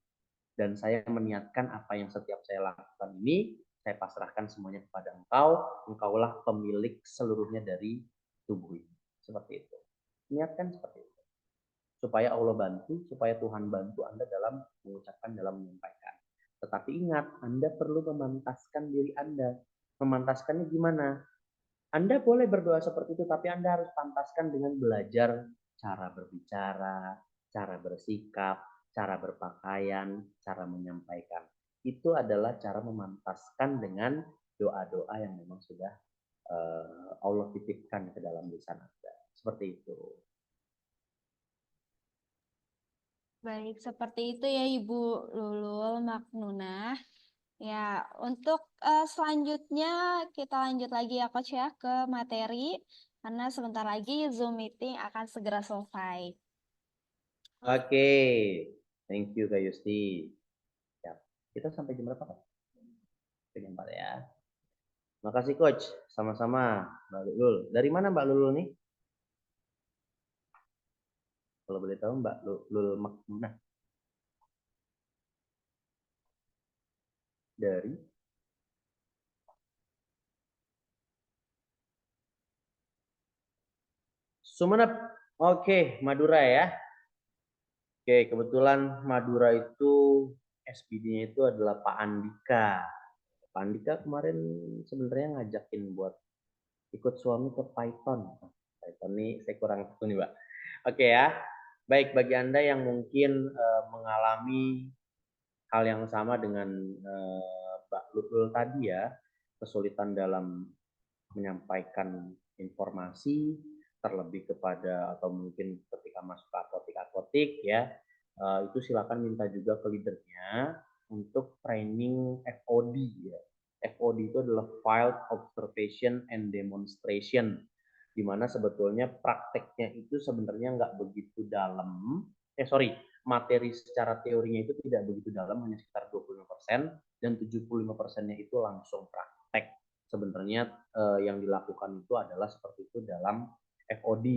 Dan saya meniatkan apa yang setiap saya lakukan ini, saya pasrahkan semuanya kepada Engkau. Engkaulah pemilik seluruhnya dari tubuh ini. Seperti itu. Niatkan seperti itu. Supaya Allah bantu, supaya Tuhan bantu Anda dalam mengucapkan, dalam menyampaikan. Tetapi ingat, Anda perlu memantaskan diri Anda. Memantaskannya gimana? Anda boleh berdoa seperti itu, tapi Anda harus pantaskan dengan belajar cara berbicara, cara bersikap, cara berpakaian, cara menyampaikan. Itu adalah cara memantaskan dengan doa-doa yang memang sudah Allah titipkan ke dalam lisan Anda. Seperti itu. Baik, seperti itu ya Ibu Lulul Maknunah. Ya, untuk selanjutnya kita lanjut lagi ya Coach ya ke materi karena sebentar lagi Zoom meeting akan segera selesai. Oke, thank you Kak Yusti. Ya, kita sampai jam berapa Kak? Jam 4 ya. Makasih Coach, sama-sama Mbak Lulul. Dari mana Mbak Lulul nih? Kalau boleh tahu Mbak Lulul Maknunah. Dari Sumeneb. Oke, Madura ya. Oke, kebetulan Madura itu SPD-nya itu adalah Pak Andika. Pak Andika kemarin sebenarnya ngajakin buat ikut suami ke Python. Python ini saya kurang tahu nih, Mbak. Oke ya. Baik, bagi Anda yang mungkin mengalami hal yang sama dengan Mbak Lulul tadi ya, kesulitan dalam menyampaikan informasi terlebih kepada atau mungkin ketika masuk ke apotik-apotik ya, itu silakan minta juga ke leadernya untuk training FOD ya. FOD itu adalah Field Observation and Demonstration, di mana sebetulnya prakteknya itu sebenarnya nggak begitu dalam, materi secara teorinya itu tidak begitu dalam, hanya sekitar 25%, dan 75%-nya itu langsung praktek. Sebenarnya yang dilakukan itu adalah seperti itu dalam FOD.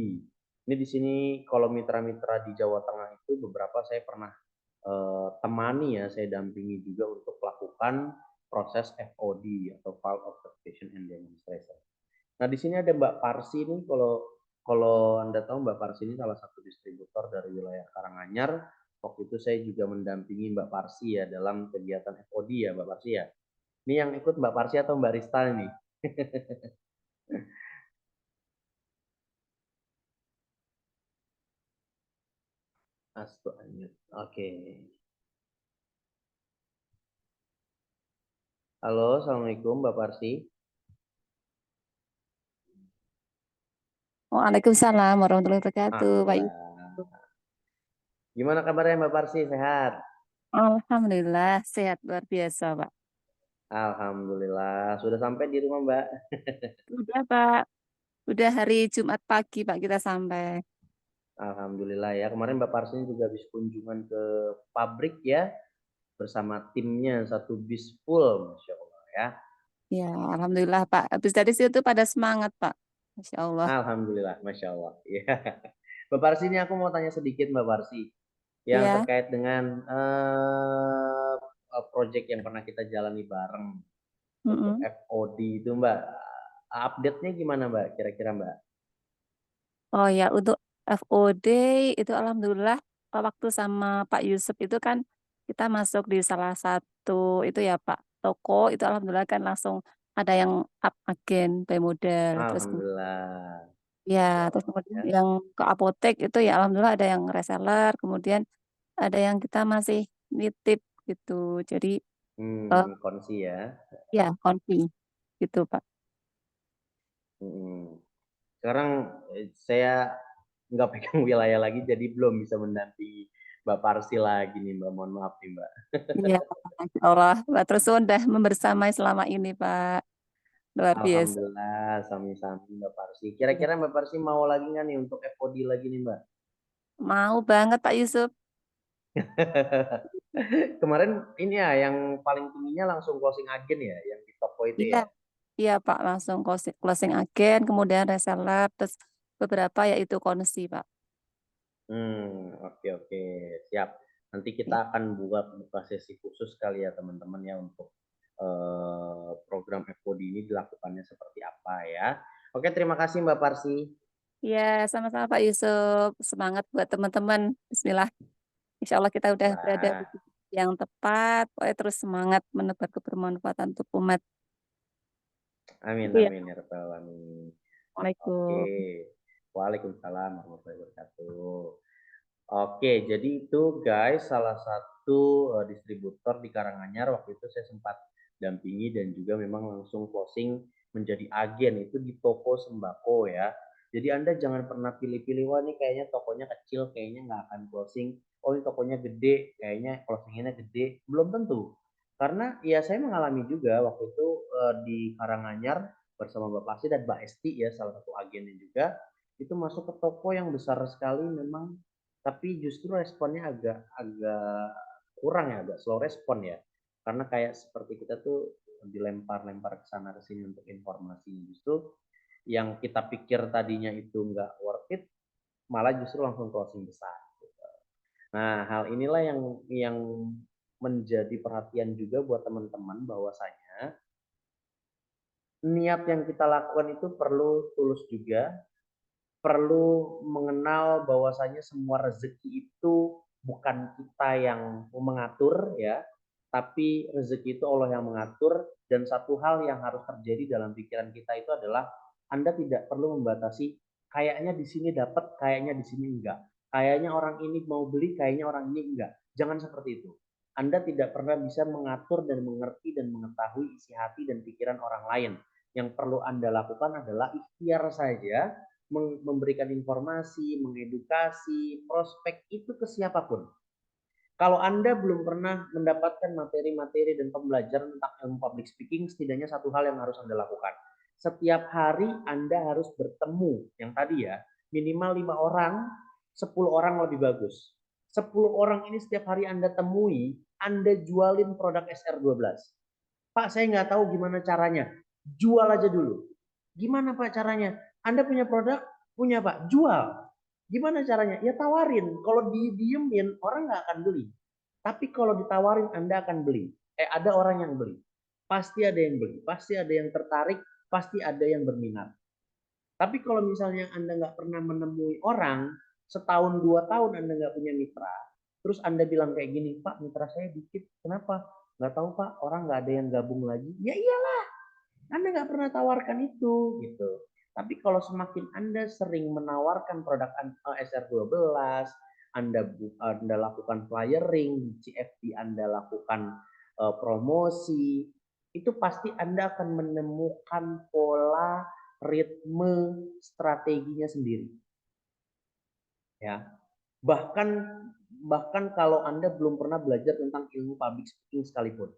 Ini di sini kalau mitra-mitra di Jawa Tengah itu beberapa saya pernah temani ya, saya dampingi juga untuk melakukan proses FOD atau Field Observation and Demonstration. Nah di sini ada Mbak Parsi ini, kalau Anda tahu Mbak Parsi ini salah satu distributor dari wilayah Karanganyar. Waktu itu saya juga mendampingi Mbak Parsi ya dalam kegiatan FOD ya Mbak Parsi ya. Ini yang ikut Mbak Parsi atau Mbak Rista ini? Astu Anyut. Oke. Halo, Assalamualaikum Mbak Parsi. Waalaikumsalam warahmatullahi wabarakatuh, Pak Ya. Yusuf. Gimana kabarnya Mbak Parsi? Sehat? Alhamdulillah sehat luar biasa, Pak. Alhamdulillah. Sudah sampai di rumah Mbak? Udah, Pak. Udah hari Jumat pagi, Pak, kita sampai. Alhamdulillah ya. Kemarin Mbak Parsi juga habis kunjungan ke pabrik ya, bersama timnya, satu bis full, Masya Allah ya. Ya, alhamdulillah, Pak. Habis dari situ pada semangat, Pak. Masya Allah. Alhamdulillah, Masya Allah. Ya. Mbak Parsi, ini aku mau tanya sedikit Mbak Parsi, yang Ya, terkait dengan project yang pernah kita jalani bareng untuk mm-mm. FOD itu Mbak. Update-nya gimana Mbak, kira-kira Mbak? Oh ya, untuk FOD itu alhamdulillah waktu sama Pak Yusuf itu kan kita masuk di salah satu itu ya Pak, toko itu alhamdulillah kan langsung ada yang up agen by modal, terus Alhamdulillah. ya, Masya terus Allah kemudian ya. yang ke apotek itu ya alhamdulillah ada yang reseller, kemudian ada yang kita masih nitip gitu. Jadi Kongsi ya. ya konfi gitu Pak. Mm. Sekarang saya nggak pegang wilayah lagi, jadi belum bisa mendampingi Mbak Parsi lagi nih Mbak. Mohon maaf nih Mbak. Iya, Masya Allah. Pak terus sudah membersamai selama ini Pak. Luar biasa. Alhamdulillah, sami-sami Mbak Parsi. Kira-kira Mbak Parsi mau lagi nggak nih untuk FOD lagi nih Mbak? Mau banget Pak Yusuf. Kemarin ini ya yang paling tingginya langsung closing agen ya, yang di toko itu Iya, ya. iya Pak langsung closing, closing agen, kemudian reseller, terus beberapa yaitu kondisi Pak. Oke oke, siap. Nanti Ya. kita akan buka sesi khusus kali ya teman-teman ya untuk program FOD ini dilakukannya seperti apa ya. Oke, terima kasih Mbak Parsi. Iya, sama-sama Pak Yusuf. Semangat buat teman-teman. Bismillah. Insya Allah kita udah berada di Lah, titik yang tepat. Pokoknya terus semangat menebar kebermanfaatan untuk umat. amin Itu ya. amin ya rabbal alamin. Oke, Assalamualaikum. waalaikumsalam warahmatullahi wabarakatuh. Oke, jadi itu guys salah satu distributor di Karanganyar waktu itu saya sempat dampingi dan juga memang langsung closing menjadi agen itu di toko sembako ya. Jadi Anda jangan pernah pilih-pilih, wah ini kayaknya tokonya kecil, kayaknya nggak akan closing. Oh ini tokonya gede, kayaknya closingnya gede. Belum tentu. Karena ya saya mengalami juga waktu itu di Karanganyar bersama Bapak Pasi dan Mbak Esti ya salah satu agennya juga itu masuk ke toko yang besar sekali memang, tapi justru responnya agak agak kurang ya, agak slow respon ya. Karena kayak seperti kita tuh dilempar-lempar ke sana ke sini untuk informasi. Justru yang kita pikir tadinya itu nggak worth it, malah justru langsung closing besar. Nah, hal inilah yang menjadi perhatian juga buat teman-teman bahwasanya niat yang kita lakukan itu perlu tulus juga, perlu mengenal bahwasanya semua rezeki itu bukan kita yang mengatur ya, tapi rezeki itu Allah yang mengatur. Dan satu hal yang harus terjadi dalam pikiran kita itu adalah Anda tidak perlu membatasi kayaknya di sini dapat, kayaknya di sini enggak. Kayaknya orang ini mau beli, kayaknya orang ini enggak. Jangan seperti itu. Anda tidak pernah bisa mengatur dan mengerti dan mengetahui isi hati dan pikiran orang lain. Yang perlu Anda lakukan adalah ikhtiar saja, memberikan informasi, mengedukasi, prospek itu ke siapapun. Kalau Anda belum pernah mendapatkan materi-materi dan pembelajaran tentang ilmu public speaking, setidaknya satu hal yang harus Anda lakukan. Setiap hari Anda harus bertemu, yang tadi ya, minimal 5 orang, 10 orang lebih bagus. 10 orang ini setiap hari Anda temui, Anda jualin produk SR12. Pak, saya nggak tahu gimana caranya. Jual aja dulu. Gimana Pak caranya? Anda punya produk? Punya Pak. Jual. Gimana caranya? Ya tawarin. Kalau didiemin, orang nggak akan beli. Tapi kalau ditawarin, Anda akan beli. Ada orang yang beli. Pasti ada yang beli. Pasti ada yang tertarik. Pasti ada yang berminat. Tapi kalau misalnya Anda nggak pernah menemui orang, setahun 2 tahun Anda nggak punya mitra, terus Anda bilang kayak gini, Pak mitra saya dikit, kenapa? Nggak tahu Pak, orang nggak ada yang gabung lagi. Ya iyalah, Anda nggak pernah tawarkan itu, gitu. Tapi kalau semakin Anda sering menawarkan produk SR12, Anda lakukan flyering, CFD Anda lakukan promosi, itu pasti Anda akan menemukan pola, ritme, strateginya sendiri. Ya, bahkan kalau Anda belum pernah belajar tentang ilmu public speaking sekalipun.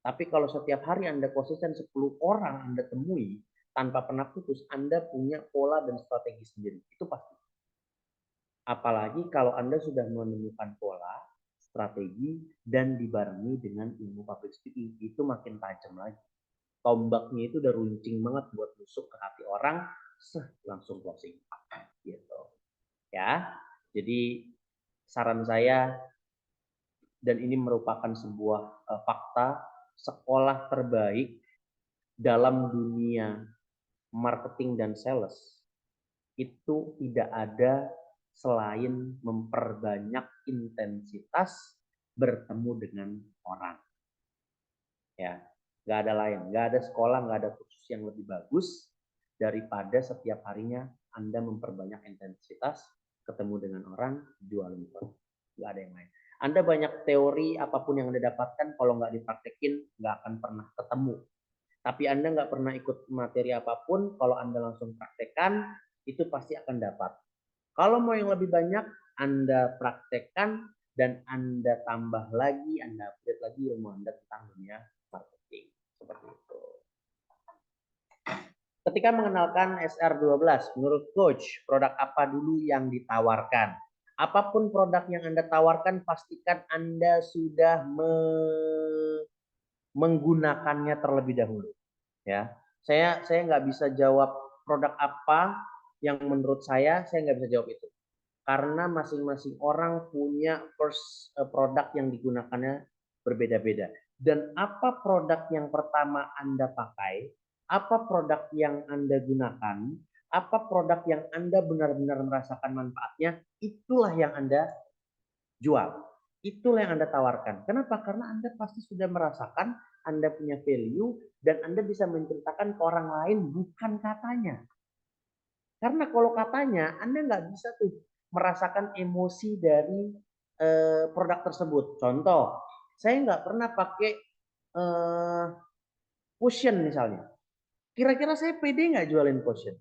Tapi kalau setiap hari Anda konsisten 10 orang Anda temui tanpa pernah putus, Anda punya pola dan strategi sendiri. Itu pasti. Apalagi kalau Anda sudah menemukan pola, strategi, dan dibarengi dengan ilmu public speaking, itu makin tajam lagi. Tombaknya itu udah runcing banget buat nusuk ke hati orang, langsung closing. Gitu. Ya, jadi saran saya, dan ini merupakan sebuah fakta, sekolah terbaik dalam dunia marketing dan sales itu tidak ada selain memperbanyak intensitas bertemu dengan orang. Ya, nggak ada lain, nggak ada sekolah, nggak ada kursus yang lebih bagus daripada setiap harinya Anda memperbanyak intensitas ketemu dengan orang, jual impor. Nggak ada yang lain. Anda banyak teori apapun yang Anda dapatkan, kalau nggak dipraktekin nggak akan pernah ketemu. Tapi Anda nggak pernah ikut materi apapun, kalau Anda langsung praktekkan, itu pasti akan dapat. Kalau mau yang lebih banyak, Anda praktekkan dan Anda tambah lagi, Anda update lagi ilmu Anda tentang dunia marketing. Seperti itu. Ketika mengenalkan SR12, menurut Coach, produk apa dulu yang ditawarkan? Apapun produk yang Anda tawarkan, pastikan Anda sudah menggunakannya terlebih dahulu. Ya, saya nggak bisa jawab produk apa yang menurut saya nggak bisa jawab itu. Karena masing-masing orang punya first produk yang digunakannya berbeda-beda. Dan apa produk yang pertama Anda pakai, apa produk yang Anda gunakan, apa produk yang Anda benar-benar merasakan manfaatnya, itulah yang Anda jual. Itulah yang Anda tawarkan. Kenapa? Karena Anda pasti sudah merasakan, Anda punya value, dan Anda bisa menceritakan ke orang lain bukan katanya. Karena kalau katanya, Anda nggak bisa tuh merasakan emosi dari produk tersebut. Contoh, saya nggak pernah pakai cushion misalnya. Kira-kira saya pede nggak jualin cushion?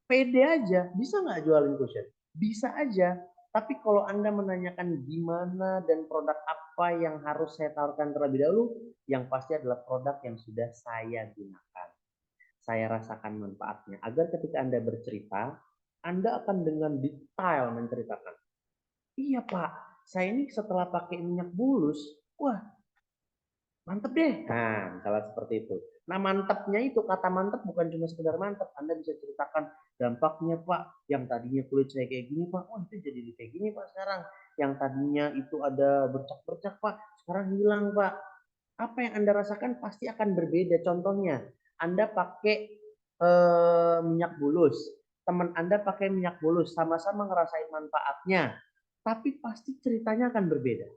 Pede aja, bisa nggak jualin cushion? Bisa aja. Tapi kalau Anda menanyakan gimana dan produk apa yang harus saya tawarkan terlebih dahulu, yang pasti adalah produk yang sudah saya gunakan. Saya rasakan manfaatnya. Agar ketika Anda bercerita, Anda akan dengan detail menceritakan. Iya Pak, saya ini setelah pakai minyak bulus, wah mantep deh. Nah, misalnya seperti itu. Nah, mantepnya itu, kata mantep bukan cuma sekedar mantep. Anda bisa ceritakan dampaknya Pak. Yang tadinya kulit saya kayak gini Pak, oh itu jadi kayak gini Pak sekarang. Yang tadinya itu ada bercak-bercak Pak, sekarang hilang Pak. Apa yang Anda rasakan pasti akan berbeda. Contohnya, Anda pakai minyak bulus. Teman Anda pakai minyak bulus, sama-sama ngerasain manfaatnya. Tapi pasti ceritanya akan berbeda.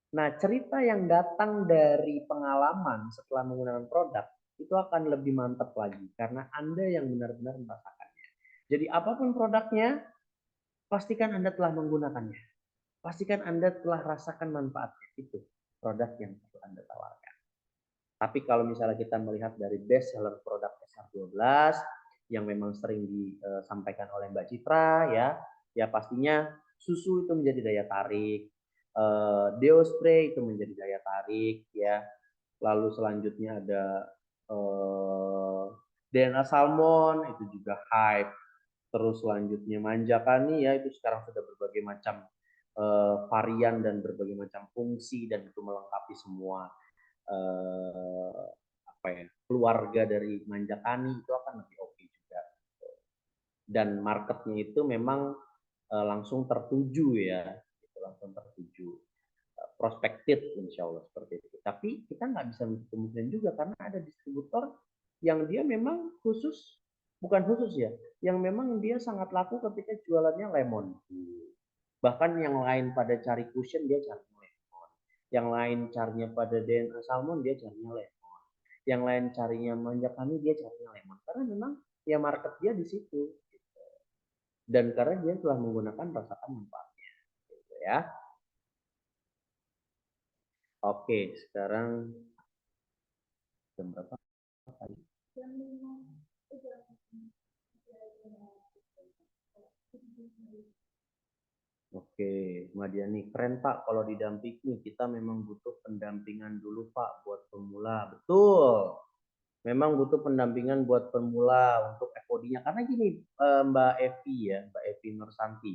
Nah, cerita yang datang dari pengalaman setelah menggunakan produk itu akan lebih mantap lagi karena Anda yang benar-benar merasakannya. Jadi apapun produknya, pastikan Anda telah menggunakannya. Pastikan Anda telah rasakan manfaatnya. Itu produk yang perlu Anda tawarkan. Tapi kalau misalnya kita melihat dari best seller produk SR12 yang memang sering disampaikan oleh Mbak Citra, ya pastinya susu itu menjadi daya tarik, deo spray itu menjadi daya tarik, ya. Lalu selanjutnya ada DNA salmon itu juga hype. Terus selanjutnya manjakani, ya itu sekarang sudah berbagai macam varian dan berbagai macam fungsi dan itu melengkapi semua keluarga dari manjakani, itu akan lebih oke juga. Dan marketnya itu memang langsung tertuju, ya, langsung tertuju, prospektif insya Allah seperti itu. Tapi kita nggak bisa kemungkinan juga karena ada distributor yang dia memang khusus, bukan khusus ya, yang memang dia sangat laku ketika jualannya lemon. Bahkan yang lain pada cari cushion, dia cari lemon. Yang lain carinya pada DNA salmon, dia carinya lemon. Yang lain carinya manjakani, dia carinya lemon. Karena memang ya market dia di situ. Dan karena dia telah menggunakan rasakan manfaatnya. Gitu ya. Oke, sekarang jam berapa? Oke, Madiani, keren Pak kalau didampingi. Kita memang butuh pendampingan dulu Pak buat pemula. Betul. Memang butuh pendampingan buat pemula untuk FOD-nya. Karena gini, Mbak Evi, ya, Mbak Evi Nursanti.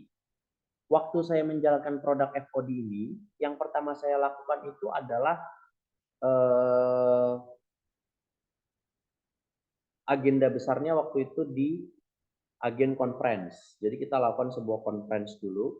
Waktu saya menjalankan produk FOD ini, yang pertama saya lakukan itu adalah agenda besarnya waktu itu di agen conference. Jadi kita lakukan sebuah conference dulu.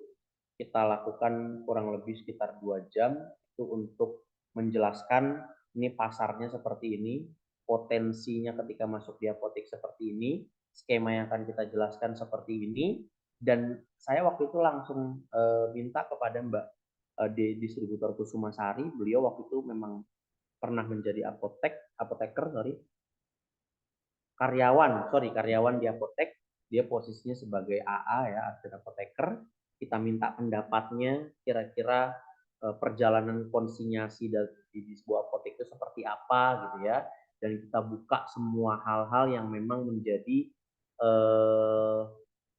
Kita lakukan kurang lebih sekitar 2 jam itu untuk menjelaskan ini pasarnya seperti ini, potensinya ketika masuk di apotek seperti ini, skema yang akan kita jelaskan seperti ini, dan saya waktu itu langsung minta kepada Mbak di distributor Kusumasari. Beliau waktu itu memang pernah menjadi karyawan di apotek. Dia posisinya sebagai AA ya, asisten apoteker. Kita minta pendapatnya kira-kira perjalanan konsinyasi di sebuah apotek itu seperti apa gitu ya. Dan kita buka semua hal-hal yang memang menjadi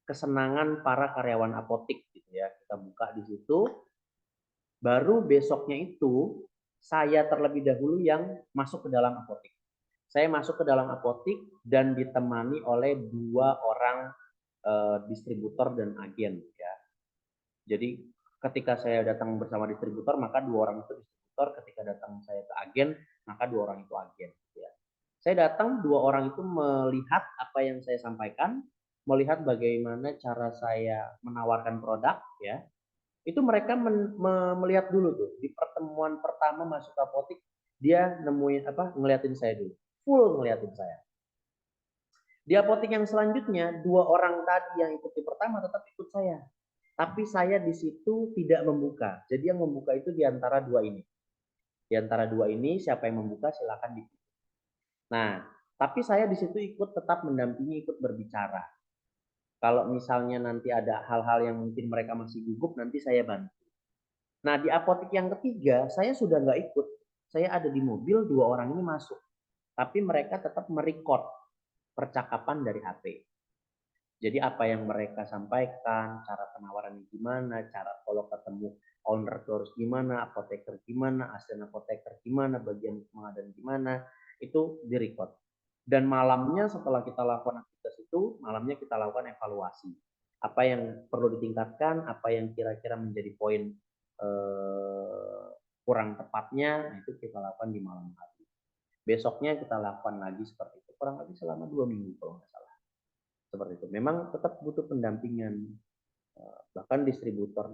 kesenangan para karyawan apotek gitu ya. Kita buka di situ. Baru besoknya itu saya terlebih dahulu yang masuk ke dalam apotek. Saya masuk ke dalam apotek dan ditemani oleh 2 orang distributor dan agen ya. Jadi ketika saya datang bersama distributor, maka 2 orang itu distributor. Ketika datang saya ke agen, maka 2 orang itu agen ya. Saya datang, 2 orang itu melihat apa yang saya sampaikan, melihat bagaimana cara saya menawarkan produk ya. Itu mereka melihat dulu tuh di pertemuan pertama masuk ke apotek, dia ngeliatin saya dulu, full ngeliatin saya. Di apotek yang selanjutnya 2 orang tadi yang ikut di pertama tetap ikut saya, tapi saya di situ tidak membuka. Jadi yang membuka itu di antara 2 ini. Di antara 2 ini siapa yang membuka silakan dipilih. Nah, tapi saya di situ ikut tetap mendampingi, ikut berbicara. Kalau misalnya nanti ada hal-hal yang mungkin mereka masih gugup, nanti saya bantu. Nah, di apotek yang ketiga, saya sudah nggak ikut. Saya ada di mobil, 2 orang ini masuk. Tapi mereka tetap merekod percakapan dari HP. Jadi apa yang mereka sampaikan, cara penawarannya gimana, cara kalau ketemu owner harus gimana, apoteker gimana, asisten apoteker gimana, bagian pengadaan gimana, itu direkod. Dan malamnya setelah kita lakukan aktivitas itu, malamnya kita lakukan evaluasi. Apa yang perlu ditingkatkan, apa yang kira-kira menjadi poin kurang tepatnya, itu kita lakukan di malam hari. Besoknya kita lakukan lagi seperti itu, kurang lebih selama 2 minggu kalau nggak salah. Seperti itu. Memang tetap butuh pendampingan. Bahkan distributor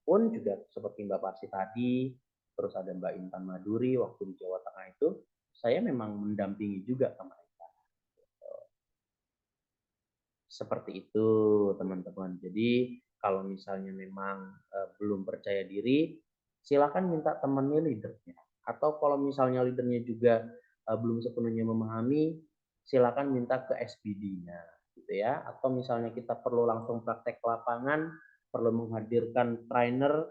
pun juga seperti Mbak Parsi tadi, terus ada Mbak Intan Maduri waktu di Jawa Tengah itu, saya memang mendampingi juga ke mereka. Seperti itu teman-teman. Jadi kalau misalnya memang belum percaya diri, silakan minta temannya leadernya. Atau kalau misalnya leadernya juga belum sepenuhnya memahami, silakan minta ke SBD-nya gitu ya. Atau misalnya kita perlu langsung praktek ke lapangan, perlu menghadirkan trainer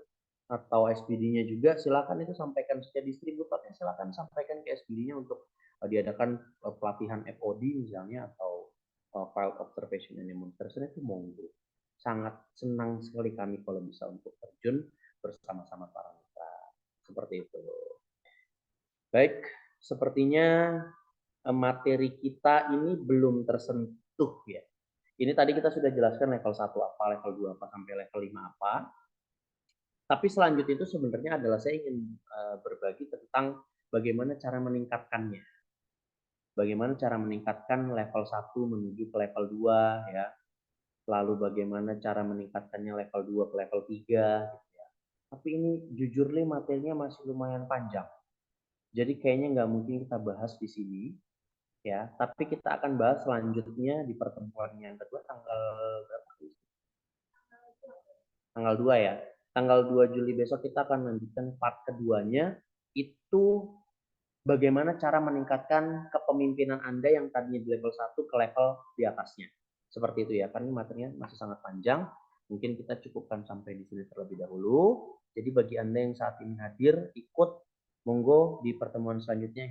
atau SBD-nya juga, silakan itu sampaikan saja distributornya, silakan sampaikan ke SBD-nya untuk diadakan pelatihan FOD misalnya atau file observation and demonstration itu monggo. Sangat senang sekali kami kalau bisa untuk terjun bersama-sama para mitra. Seperti itu. Baik, sepertinya materi kita ini belum tersentuh ya. Ini tadi kita sudah jelaskan level 1 apa, level 2 apa, sampai level 5 apa. Tapi selanjutnya itu sebenarnya adalah saya ingin berbagi tentang bagaimana cara meningkatkannya. Bagaimana cara meningkatkan level 1 menuju ke level 2 ya. Lalu bagaimana cara meningkatkannya level 2 ke level 3 gitu ya. Tapi ini jujur nih materinya masih lumayan panjang. Jadi kayaknya nggak mungkin kita bahas di sini ya, tapi kita akan bahas selanjutnya di pertemuan yang kedua tanggal berapa? Tanggal 2 ya. Tanggal 2 Juli besok kita akan lanjutkan part keduanya, itu bagaimana cara meningkatkan kepemimpinan Anda yang tadinya di level 1 ke level di atasnya. Seperti itu ya, karena materinya masih sangat panjang. Mungkin kita cukupkan sampai di sini terlebih dahulu. Jadi bagi Anda yang saat ini hadir, ikut, monggo di pertemuan selanjutnya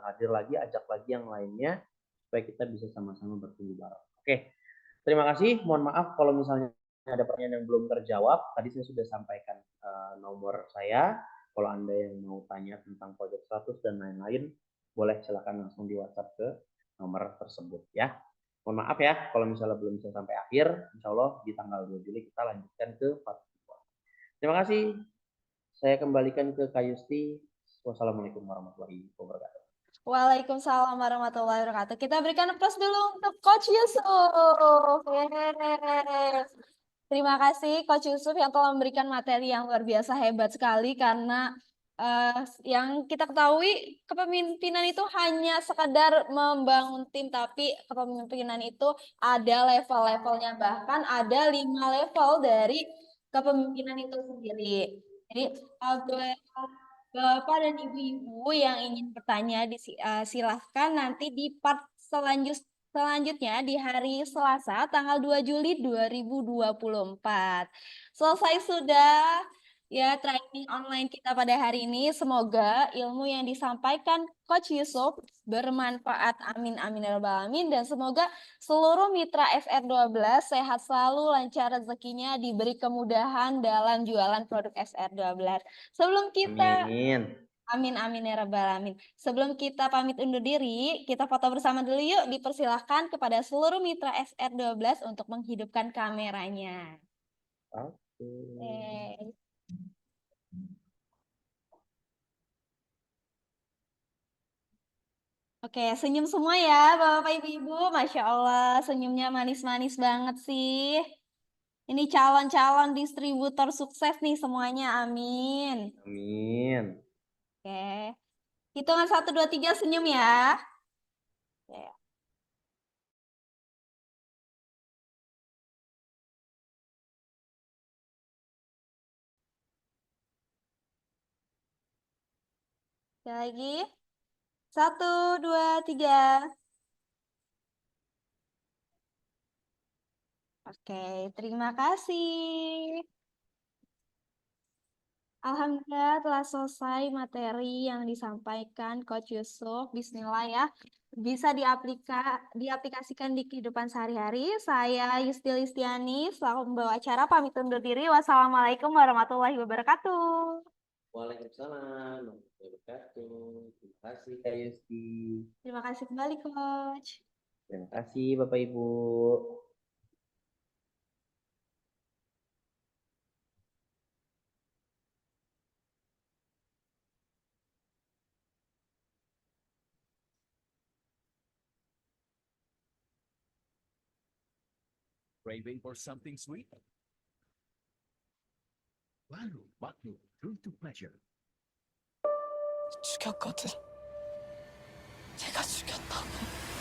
hadir lagi, ajak lagi yang lainnya, supaya kita bisa sama-sama bertumbuh bareng. Oke, terima kasih. Mohon maaf kalau misalnya ada pertanyaan yang belum terjawab. Tadi saya sudah sampaikan nomor saya. Kalau Anda yang mau tanya tentang project status dan lain-lain, boleh silakan langsung di WhatsApp ke nomor tersebut ya. Mohon maaf ya kalau misalnya belum bisa sampai akhir. Insya Allah di tanggal 2 Juli kita lanjutkan ke part 2. Terima kasih. Saya kembalikan ke Kak Yusti. Wassalamualaikum warahmatullahi wabarakatuh. Waalaikumsalam warahmatullahi wabarakatuh. Kita berikan applause dulu untuk Coach Yusuf. Yeay. Terima kasih Coach Yusuf yang telah memberikan materi yang luar biasa hebat sekali, karena yang kita ketahui kepemimpinan itu hanya sekadar membangun tim, tapi kepemimpinan itu ada level-levelnya, bahkan ada 5 level dari kepemimpinan itu sendiri. Jadi buat Bapak dan Ibu-ibu yang ingin bertanya silahkan nanti di part selanjutnya di hari Selasa tanggal 2 Juli 2024. Selesai sudah ya training online kita pada hari ini. Semoga ilmu yang disampaikan Coach Yusuf bermanfaat. Amin amin ya rabbal alamin, dan semoga seluruh mitra SR12 sehat selalu, lancar rezekinya, diberi kemudahan dalam jualan produk SR12. Sebelum kita Amin. Amin amin ya rabbal alamin. Sebelum kita pamit undur diri, kita foto bersama dulu yuk. Dipersilahkan kepada seluruh mitra SR12 untuk menghidupkan kameranya. Oke. Oke. Oke, senyum semua ya Bapak Ibu-Ibu. Masya Allah, senyumnya manis-manis banget sih. Ini calon-calon distributor sukses nih semuanya, amin. Amin. Oke, hitungan 1, 2, 3 senyum ya. Oke. Sekali lagi. 1, 2, 3. Oke, terima kasih. Alhamdulillah telah selesai materi yang disampaikan Coach Yusuf. Bismillah ya. Bisa diaplikasikan di kehidupan sehari-hari. Saya Yusti Listiani, selaku membawa acara, pamit undur diri. Wassalamualaikum warahmatullahi wabarakatuh. Waalaikumsalam warahmatullahi wabarakatuh. Terima kasih Kak Yusti. Terima kasih kembali, Coach. Terima kasih Bapak Ibu. Craving for something sweet? Baru Magno True to Pleasure. 죽였거든. 내가 죽였다고.